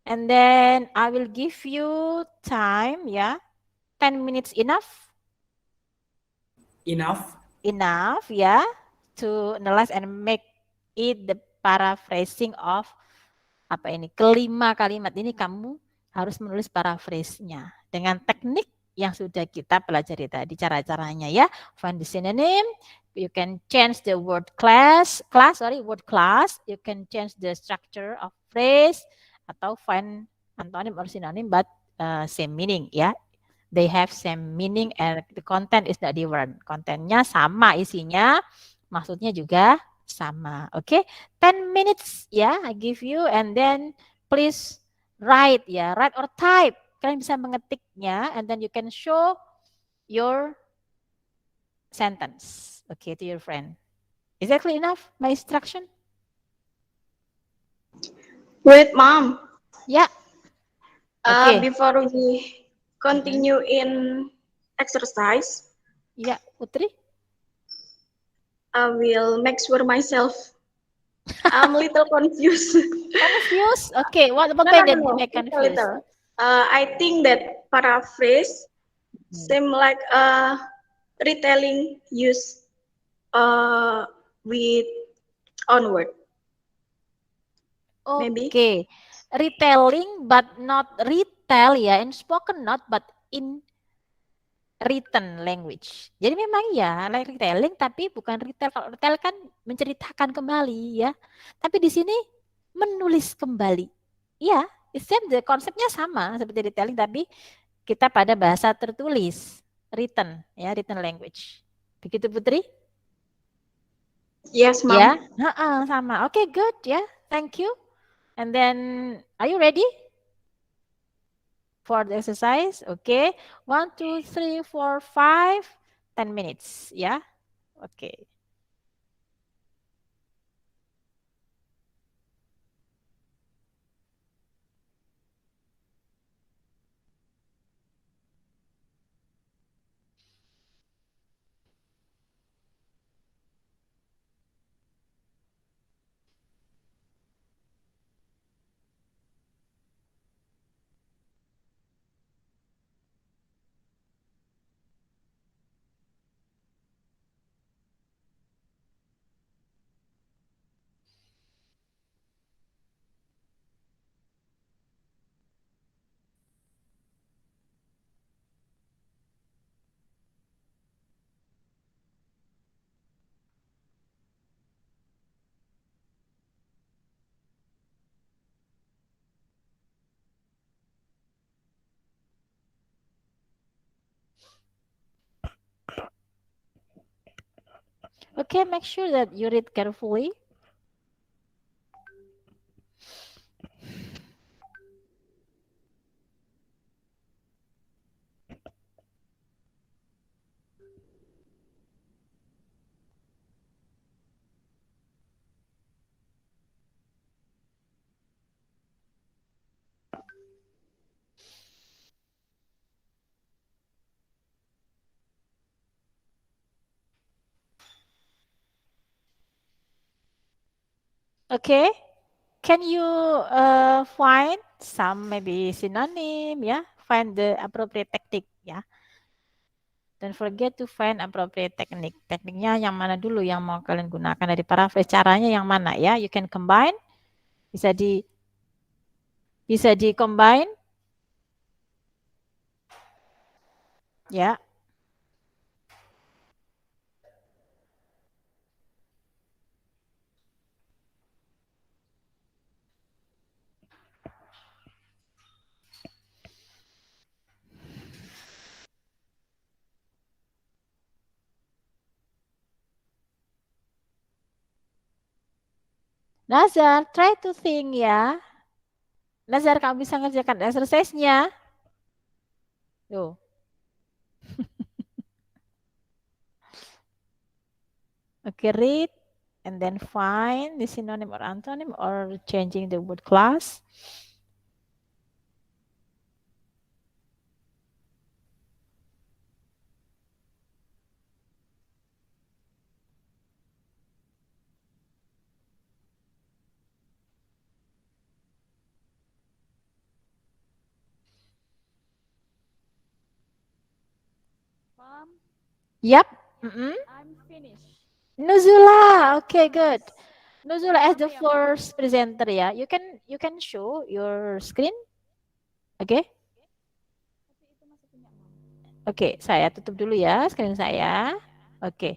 and then I will give you time ya. 10 minutes enough. Enough ya, to analyze and make it the paraphrasing of kelima kalimat ini. Kamu harus menulis paraphrase-nya dengan teknik yang sudah kita pelajari tadi, cara-caranya ya. Find the synonym, you can change the word class, you can change the structure of phrase, atau find antonym or synonym but same meaning ya. They have same meaning and the content is not different. Kontennya sama isinya, maksudnya juga sama. Oke, 10 minutes ya, I give you, and then please write ya, write or type. Kalian bisa mengetiknya, and then you can show your sentence, okay, to your friend. Is that clear enough? My instruction? Wait, Mom. Yeah. Okay. Before we continue in exercise, yeah, Putri, I will make sure myself. I'm a little confused. Confused? Okay, what about that you make confused? I think that paraphrase seem like a retelling use with onward. Maybe. Okay, retelling but not retell ya, in spoken not but in written language. Jadi memang ya, like retelling tapi bukan retell. Kalau retell kan menceritakan kembali ya. Tapi di sini menulis kembali. Ya, the konsepnya sama seperti retelling tapi kita pada bahasa tertulis, written ya, written language. Begitu Putri? Yes, Mom. Ya, sama. Oke, good ya. Thank you. And then, are you ready for the exercise? Okay, 1, 2, 3, 4, 5, 10 minutes. Ya, oke. Okay, make sure that you read carefully. Okay, can you find some maybe synonym ya? Find the appropriate technique ya. Don't forget to find appropriate technique. Tekniknya yang mana dulu yang mau kalian gunakan dari paraphrase? Caranya yang mana ya? You can combine. Bisa di combine. Ya. Nazar, try to think ya. Nazar, kamu bisa ngerjakan exercise-nya. Tuh. Okay, read and then find the synonym or antonym or changing the word class. Mom, Yep. I'm finished. Nuzula, okay, good. Nuzula as the Sama ya, Mom? first presenter ya. You can show your screen. Oke. Tapi itu masih punya Mom. Oke, saya tutup dulu ya screen saya. Oke.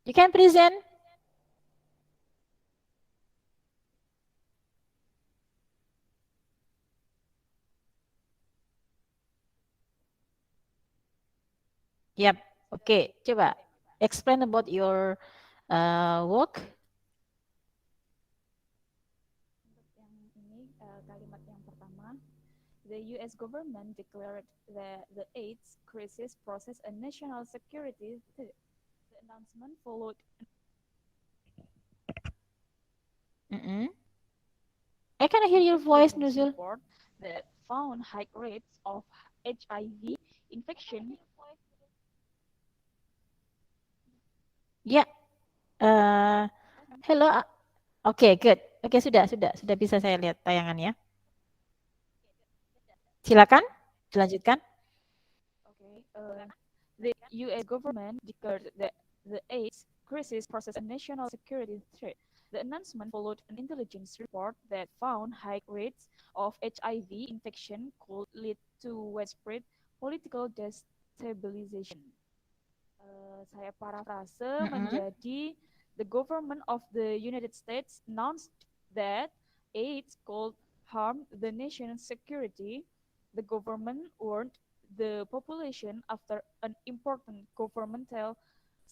You can present. Yep. Oke, coba explain about your work. Untuk yang ini kalimat yang pertama, the U.S. government declared that the AIDS crisis poses a national security threat. The announcement followed I can hear your voice, intelligence Nuzul. report that found high rates of HIV infection. Ya. Hello. Oke, good. Oke, sudah bisa saya lihat tayangannya. Silakan, dilanjutkan. Okay. The U.S. government declared that the AIDS crisis poses a national security threat. The announcement followed an intelligence report that found high rates of HIV infection could lead to widespread political destabilization. Saya parafrase menjadi the government of the United States announced that AIDS could harm the nation's security. The government warned the population after an important governmental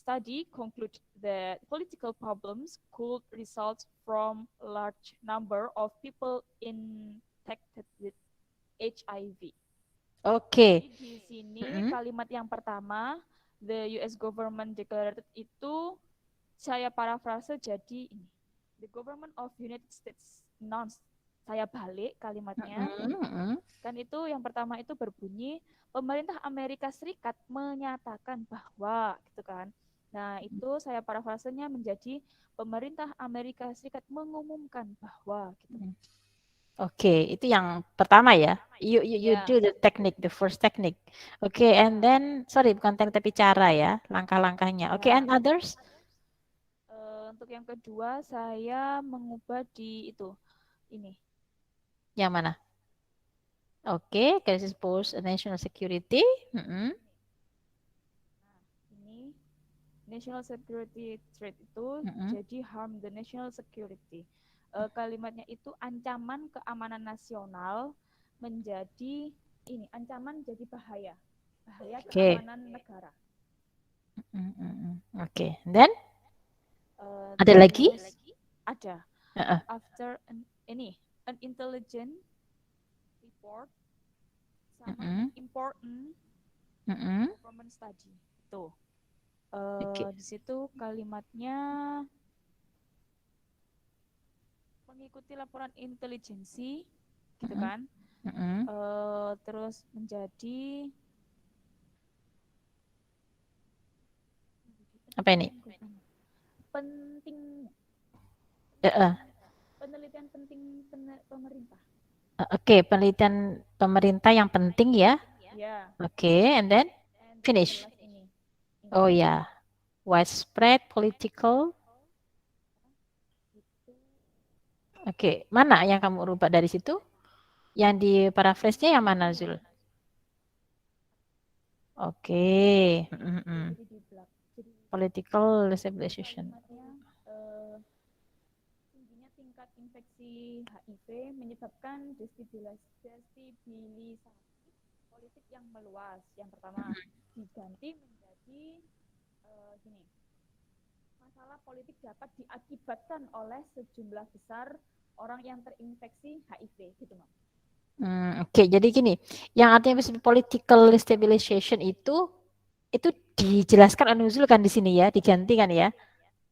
study concluded that political problems could result from a large number of people infected with HIV. Oke. Jadi di sini kalimat yang pertama, the US government declared itu saya parafrase jadi ini. The government of United States announced. Saya balik kalimatnya. Kan itu yang pertama itu berbunyi pemerintah Amerika Serikat menyatakan bahwa gitu kan. Nah, itu saya parafrasenya menjadi pemerintah Amerika Serikat mengumumkan bahwa gitu. Oke, itu yang pertama ya. You do the technique, the first technique. Oke, and then sorry bukan teknik tapi cara ya, langkah-langkahnya. Oke, and others? Untuk yang kedua saya mengubah di itu ini. Yang mana? Oke, crisis pose national security. Ini national security threat itu jadi harm the national security. Kalimatnya itu ancaman keamanan nasional menjadi ini ancaman jadi bahaya keamanan negara. Oke, then ada lagi? Ada. After an intelligent report sama important government study itu. Di situ kalimatnya mengikuti laporan intelijensi, gitu kan? Terus menjadi apa ini? Penting. Penelitian penting pemerintah. Oke, penelitian pemerintah yang penting ya. Oke, and then finish. Oh ya, widespread political. Oke, mana yang kamu rubah dari situ? Yang di paraphrase-nya yang mana, Zul? Oke. Political stabilization. Tingginya tingkat infeksi HIV menyebabkan destabilisasi politik yang meluas. Yang pertama diganti menjadi gini. Masalah politik dapat diakibatkan oleh sejumlah besar orang yang terinfeksi HIV, gitu Mak. Oke, jadi gini, yang artinya political stabilization itu dijelaskan Nuzul kan di sini ya, diganti kan ya,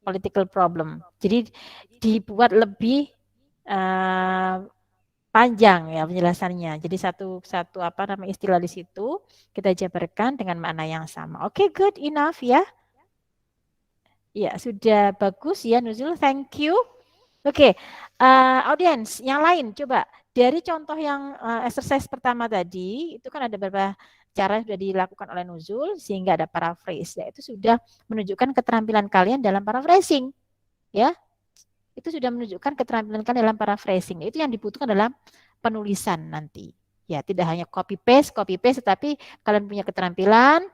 political problem. Jadi dibuat lebih panjang ya penjelasannya. Jadi satu apa namanya istilah di situ kita jabarkan dengan makna yang sama. Oke, good enough ya. Ya, sudah bagus ya Nuzul, thank you. Oke, audiens yang lain coba dari contoh yang exercise pertama tadi itu kan ada beberapa cara yang sudah dilakukan oleh Nuzul sehingga ada paraphrase, yaitu sudah menunjukkan keterampilan kalian dalam paraphrasing, ya. Itu sudah menunjukkan keterampilan kalian dalam paraphrasing. Itu yang dibutuhkan dalam penulisan nanti. Ya, tidak hanya copy paste, tetapi kalian punya keterampilan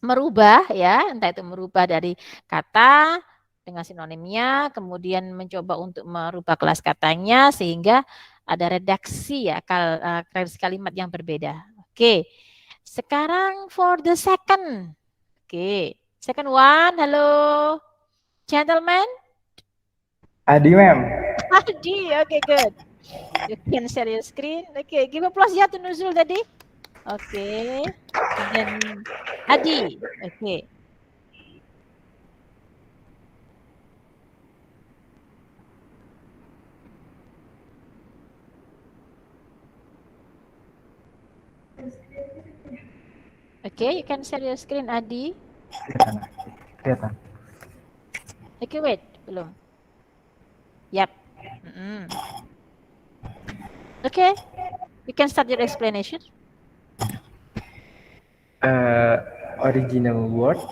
merubah ya, entah itu merubah dari kata dengan sinonimnya, kemudian mencoba untuk merubah kelas katanya sehingga ada redaksi ya, kalimat yang berbeda. Oke. Sekarang for the second. Oke. Second one, halo. Gentlemen. Adi, ma'am. Adi, okay, good. You can share your screen. Okay, give applause ya to Nuzul tadi. Okay. And then Adi. Okay. Okay, you can share your screen, Adi. Kelihatan. Okay, wait, belum. Yep. Okay, you can start your explanation. Original word.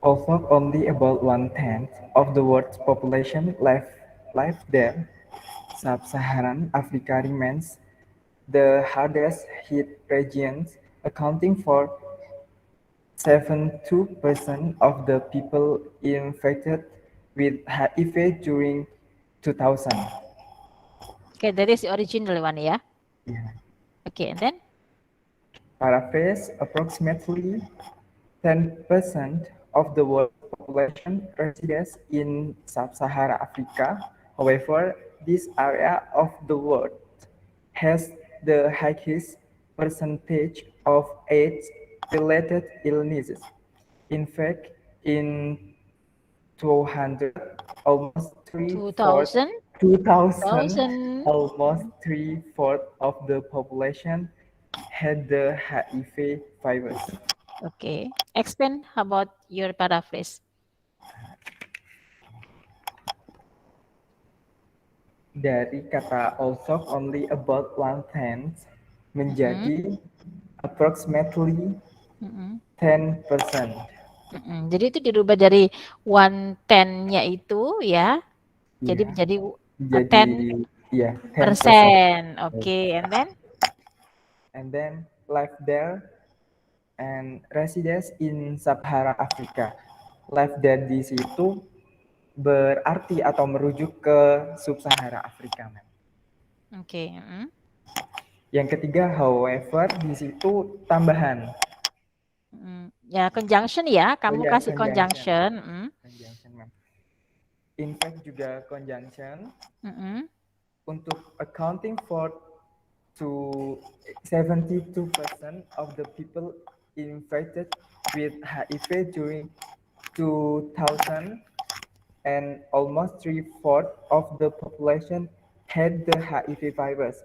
Although only about 1/10 of the world's population live there, Sub-Saharan Africa remains the hardest hit region, accounting for 72% of the people infected with HIV during 2000. Okay, that is the original one, yeah? Yeah. Okay, and then? Paraphrase, approximately 10% of the world population resides in sub-Saharan Africa. However, this area of the world has the highest percentage of AIDS-related illnesses. In fact, in 200, almost 3/4, 2000. 2000, almost 3/4 of the population had the HIV virus. Okay, explain about your paraphrase. Dari kata also only about 1/10 menjadi approximately 10%. Jadi itu dirubah dari 1/10-nya itu ya, jadi menjadi 10%. Okay, and then live there and resides in Sub-Saharan Africa. Live there di situ berarti atau merujuk ke Sub-Sahara Afrika. Oke. Yang ketiga, however, di situ tambahan. Ya, conjunction ya, kamu kasih conjunction. In fact juga conjunction untuk accounting for to 72% of the people infected with HIV during 2000 and almost 3/4 of the population had the HIV virus.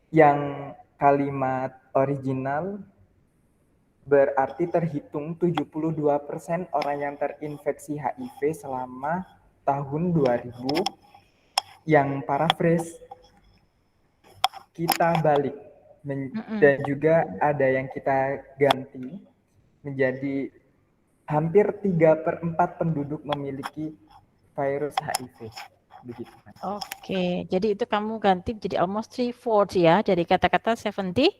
Yang kalimat original berarti terhitung 72% orang yang terinfeksi HIV selama tahun 2000. Yang paraphrase kita balik dan juga ada yang kita ganti menjadi hampir 3/4 penduduk memiliki virus HIV. Begitu. Oke, jadi itu kamu ganti jadi almost 3/4 ya, dari kata-kata 72%.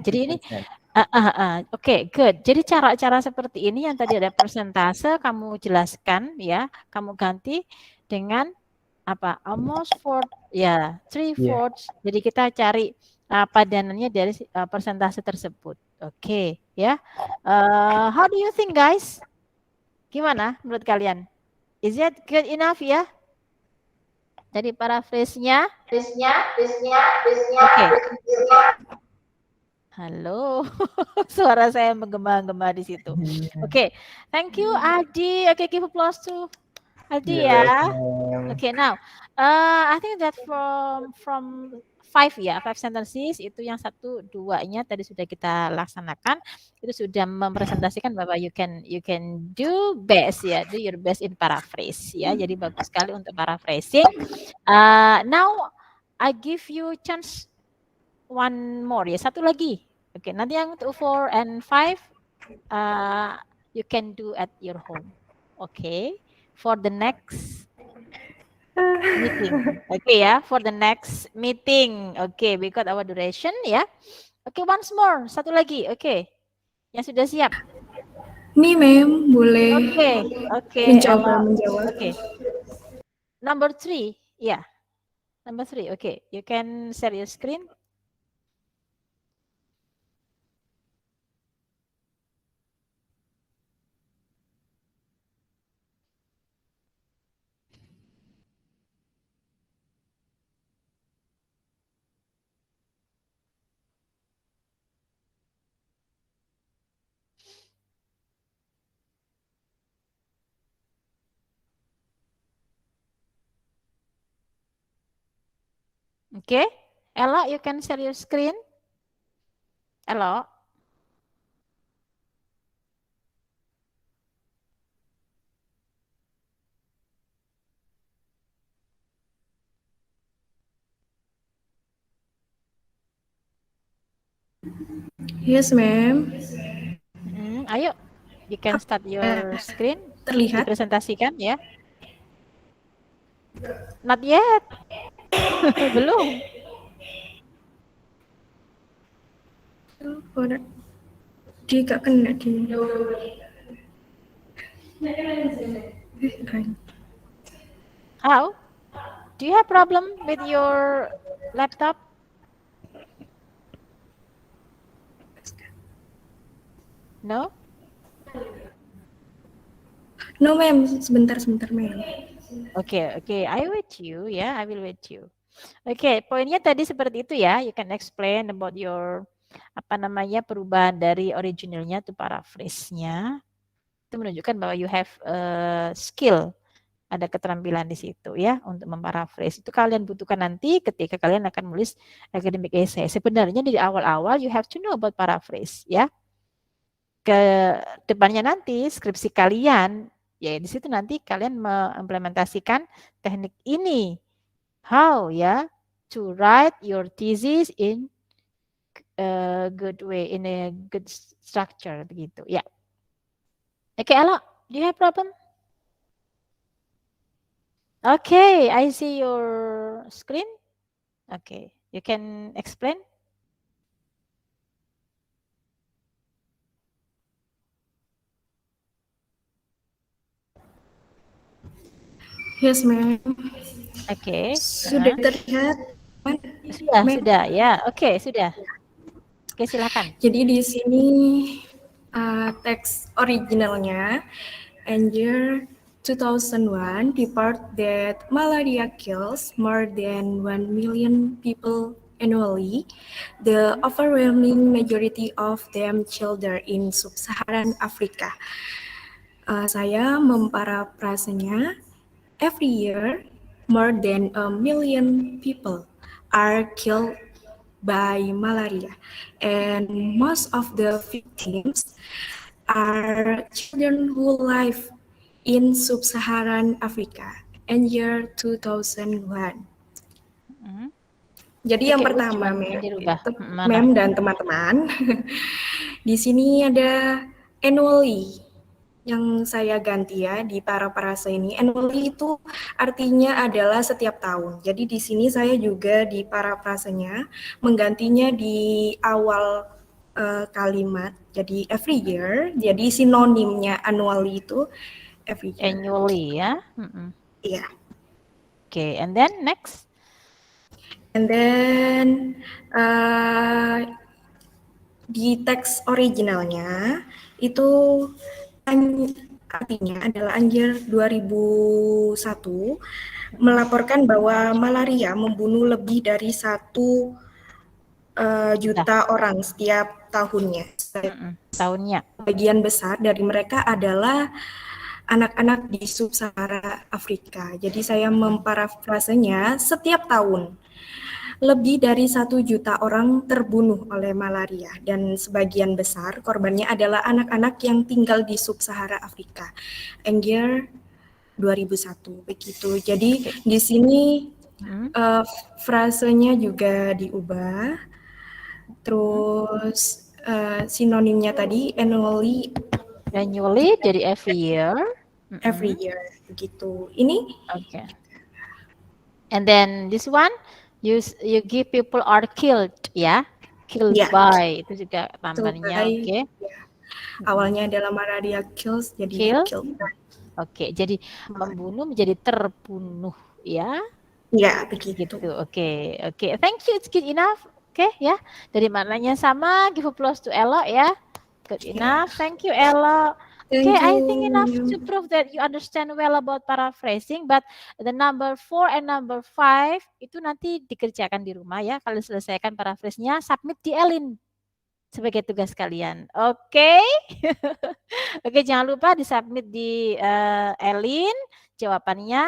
Jadi ini Oke, good. Jadi cara-cara seperti ini yang tadi ada persentase kamu jelaskan ya, kamu ganti dengan apa? Almost 4 ya, 3/4. Jadi kita cari padanannya dari persentase tersebut. Oke, ya. How do you think, guys? Gimana menurut kalian? Is it good enough ya? Jadi paraphrase-nya. Oke. Halo, suara saya menggema-gema di situ. Oke, thank you Adi. Oke, give applause to Adi ya. Oke, now I think that from 5 sentences itu yang 1-2-nya tadi sudah kita laksanakan. Itu sudah mempresentasikan bahwa you can do best ya, do your best in paraphrase ya. Jadi bagus sekali untuk paraphrasing. Now I give you chance one more ya, satu lagi. Oke, nanti yang 4 and 5 you can do at your home. Oke, for the next meeting. Oke ya, for the next meeting. Oke, because our duration ya. Oke, once more, satu lagi. Oke, yang sudah siap. Nih, Mem, boleh menjawab. Oke. Number 3, ya. Number 3, oke. You can share your screen. Oke, Ella, you can share your screen. Ella. Yes, ma'am. Ayo, you can start your screen. Terlihat? Dipresentasikan ya. Not yet. Belum. Dia gak kena dia. How? Do you have problem with your laptop? No? No, ma'am. Sebentar, ma'am. Oke, I wait you ya, I will wait you. Oke, poinnya tadi seperti itu ya. You can explain about your perubahan dari originalnya to paraphrase-nya. Itu menunjukkan bahwa you have skill, ada keterampilan di situ ya untuk memparaphrase. Itu kalian butuhkan nanti ketika kalian akan menulis academic essay. Sebenarnya dari awal-awal you have to know about paraphrase ya. Ke depannya nanti skripsi kalian ya di situ nanti kalian mengimplementasikan teknik ini. How ya to write your thesis in a good way, in a good structure begitu ya. Oke, Ella, do you have problem? Okay, I see your screen. Okay, you can explain. Yes, ma'am. Oke. Sudah terlihat? Sudah ya. Oke, sudah. Oke, silakan. Jadi di sini teks originalnya and year 2001 report that malaria kills more than 1 million people annually. The overwhelming majority of them children in sub-Saharan Africa. Saya memparafrasenya. Every year, more than 1 million people are killed by malaria, and most of the victims are children who live in sub-Saharan Africa in year 2001. Jadi yang pertama, Mem dan teman-teman, di sini ada annually yang saya ganti ya di paraphrase ini. Annually itu artinya adalah setiap tahun. Jadi di sini saya juga di paraphrasenya menggantinya di awal kalimat. Jadi every year. Jadi sinonimnya annually itu every year. Annually ya. Iya. Oke, and then next. And then di teks originalnya itu artinya adalah Anjir 2001 melaporkan bahwa malaria membunuh lebih dari 1 juta orang setiap tahunnya. Bagian besar dari mereka adalah anak-anak di sub-Sahara Afrika. Jadi saya memparafrasenya setiap tahun. Lebih dari 1 juta orang terbunuh oleh malaria dan sebagian besar korbannya adalah anak-anak yang tinggal di sub-Sahara Afrika. Anjir 2001 begitu. Jadi di sini frasenya juga diubah. Terus sinonimnya tadi annually jadi every year. Every year begitu. Ini okay. And then this one you give people are killed ya. Killed by itu juga tambahannya oke. Awalnya adalah malaria kills jadi killed by. Oke, jadi membunuh menjadi terbunuh ya. Ya, begitu. Oke. Thank you, it's good enough. Oke, ya. Dari maknanya sama, give applause to Ella ya. Good enough. Thank you, Ella. Okay, I think enough to prove that you understand well about paraphrasing, but the number 4 and number 5 itu nanti dikerjakan di rumah ya. Kalian selesaikan paraphrase-nya, submit di Elin sebagai tugas kalian. Oke. Oke, jangan lupa disubmit di Elin jawabannya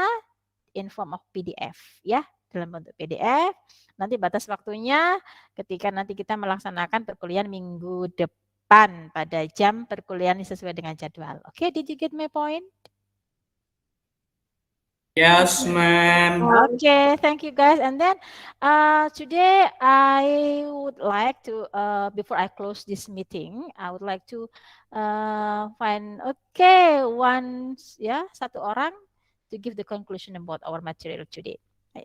in form of PDF ya, dalam bentuk PDF. Nanti batas waktunya ketika nanti kita melaksanakan perkuliahan minggu depan pada jam perkuliahan sesuai dengan jadwal. Oke, did you get my point? Yes, ma'am. Okay, thank you guys. And then today I would like to, before I close this meeting, I would like to find satu orang to give the conclusion about our material today.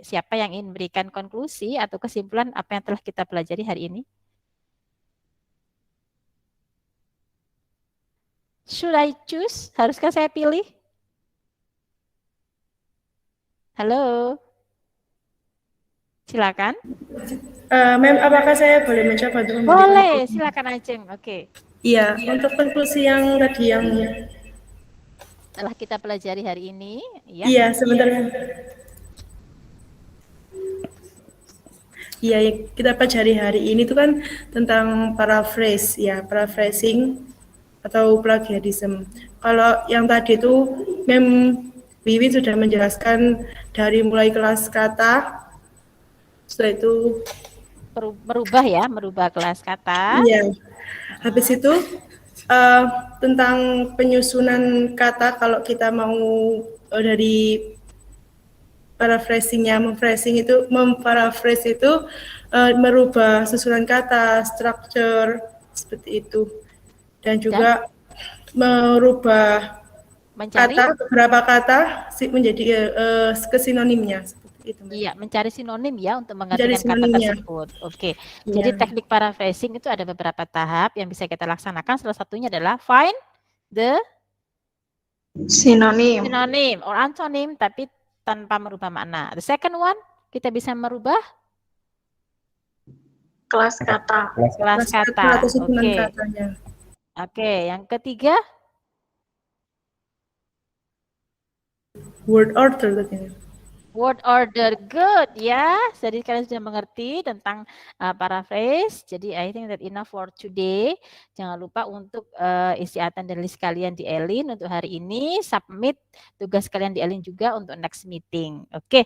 Siapa yang ingin memberikan konklusi atau kesimpulan apa yang telah kita pelajari hari ini? Should I choose? Haruskah saya pilih? Halo. Silakan. Ma'am, apakah saya boleh mencoba untuk Boleh, silakan Ajeng. Oke. Iya, untuk konklusi yang tadi yang Telah kita pelajari hari ini, ya. iya sebenarnya. Iya, yang kita pelajari hari ini itu kan tentang paraphrase, ya, paraphrasing atau plagiarism. Kalau yang tadi itu Mem Wiwi sudah menjelaskan dari mulai kelas kata, setelah itu merubah kelas kata. Iya. Habis itu tentang penyusunan kata kalau kita mau dari paraphrasingnya, memparaphrase itu merubah susunan kata, structure seperti itu, dan juga merubah beberapa kata menjadi ke sinonimnya seperti itu. Iya, mencari sinonim ya untuk mengartikan kata tersebut. Oke. Jadi teknik paraphrasing itu ada beberapa tahap yang bisa kita laksanakan. Salah satunya adalah find the synonym or antonym tapi tanpa merubah makna. The second one, kita bisa merubah kelas kata. Oke, yang ketiga word order katanya. Word order, good ya. Jadi kalian sudah mengerti tentang paraphrase. Jadi I think that enough for today. Jangan lupa untuk isi attendance kalian di Elin untuk hari ini. Submit tugas kalian di Elin juga untuk next meeting. Oke,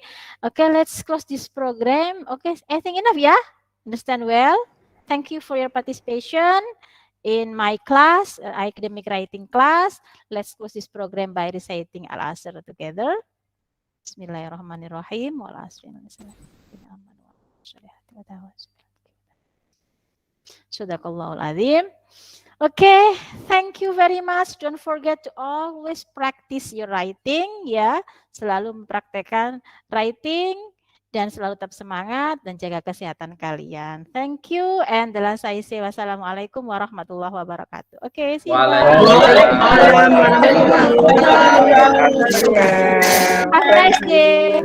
let's close this program. Oke, I think enough ya. Understand well. Thank you for your participation in my class, academic writing class. Let's close this program by reciting Al-Asr together. Bismillahirrahmanirrahim. Sadaqallahul azim. Okay, thank you very much. Don't forget to always practice your writing ya. Selalu mempraktekkan writing dan selalu tetap semangat dan jaga kesehatan kalian. Thank you and dalam saya say wassalamualaikum warahmatullahi wabarakatuh. Oke, see you. Have a nice day.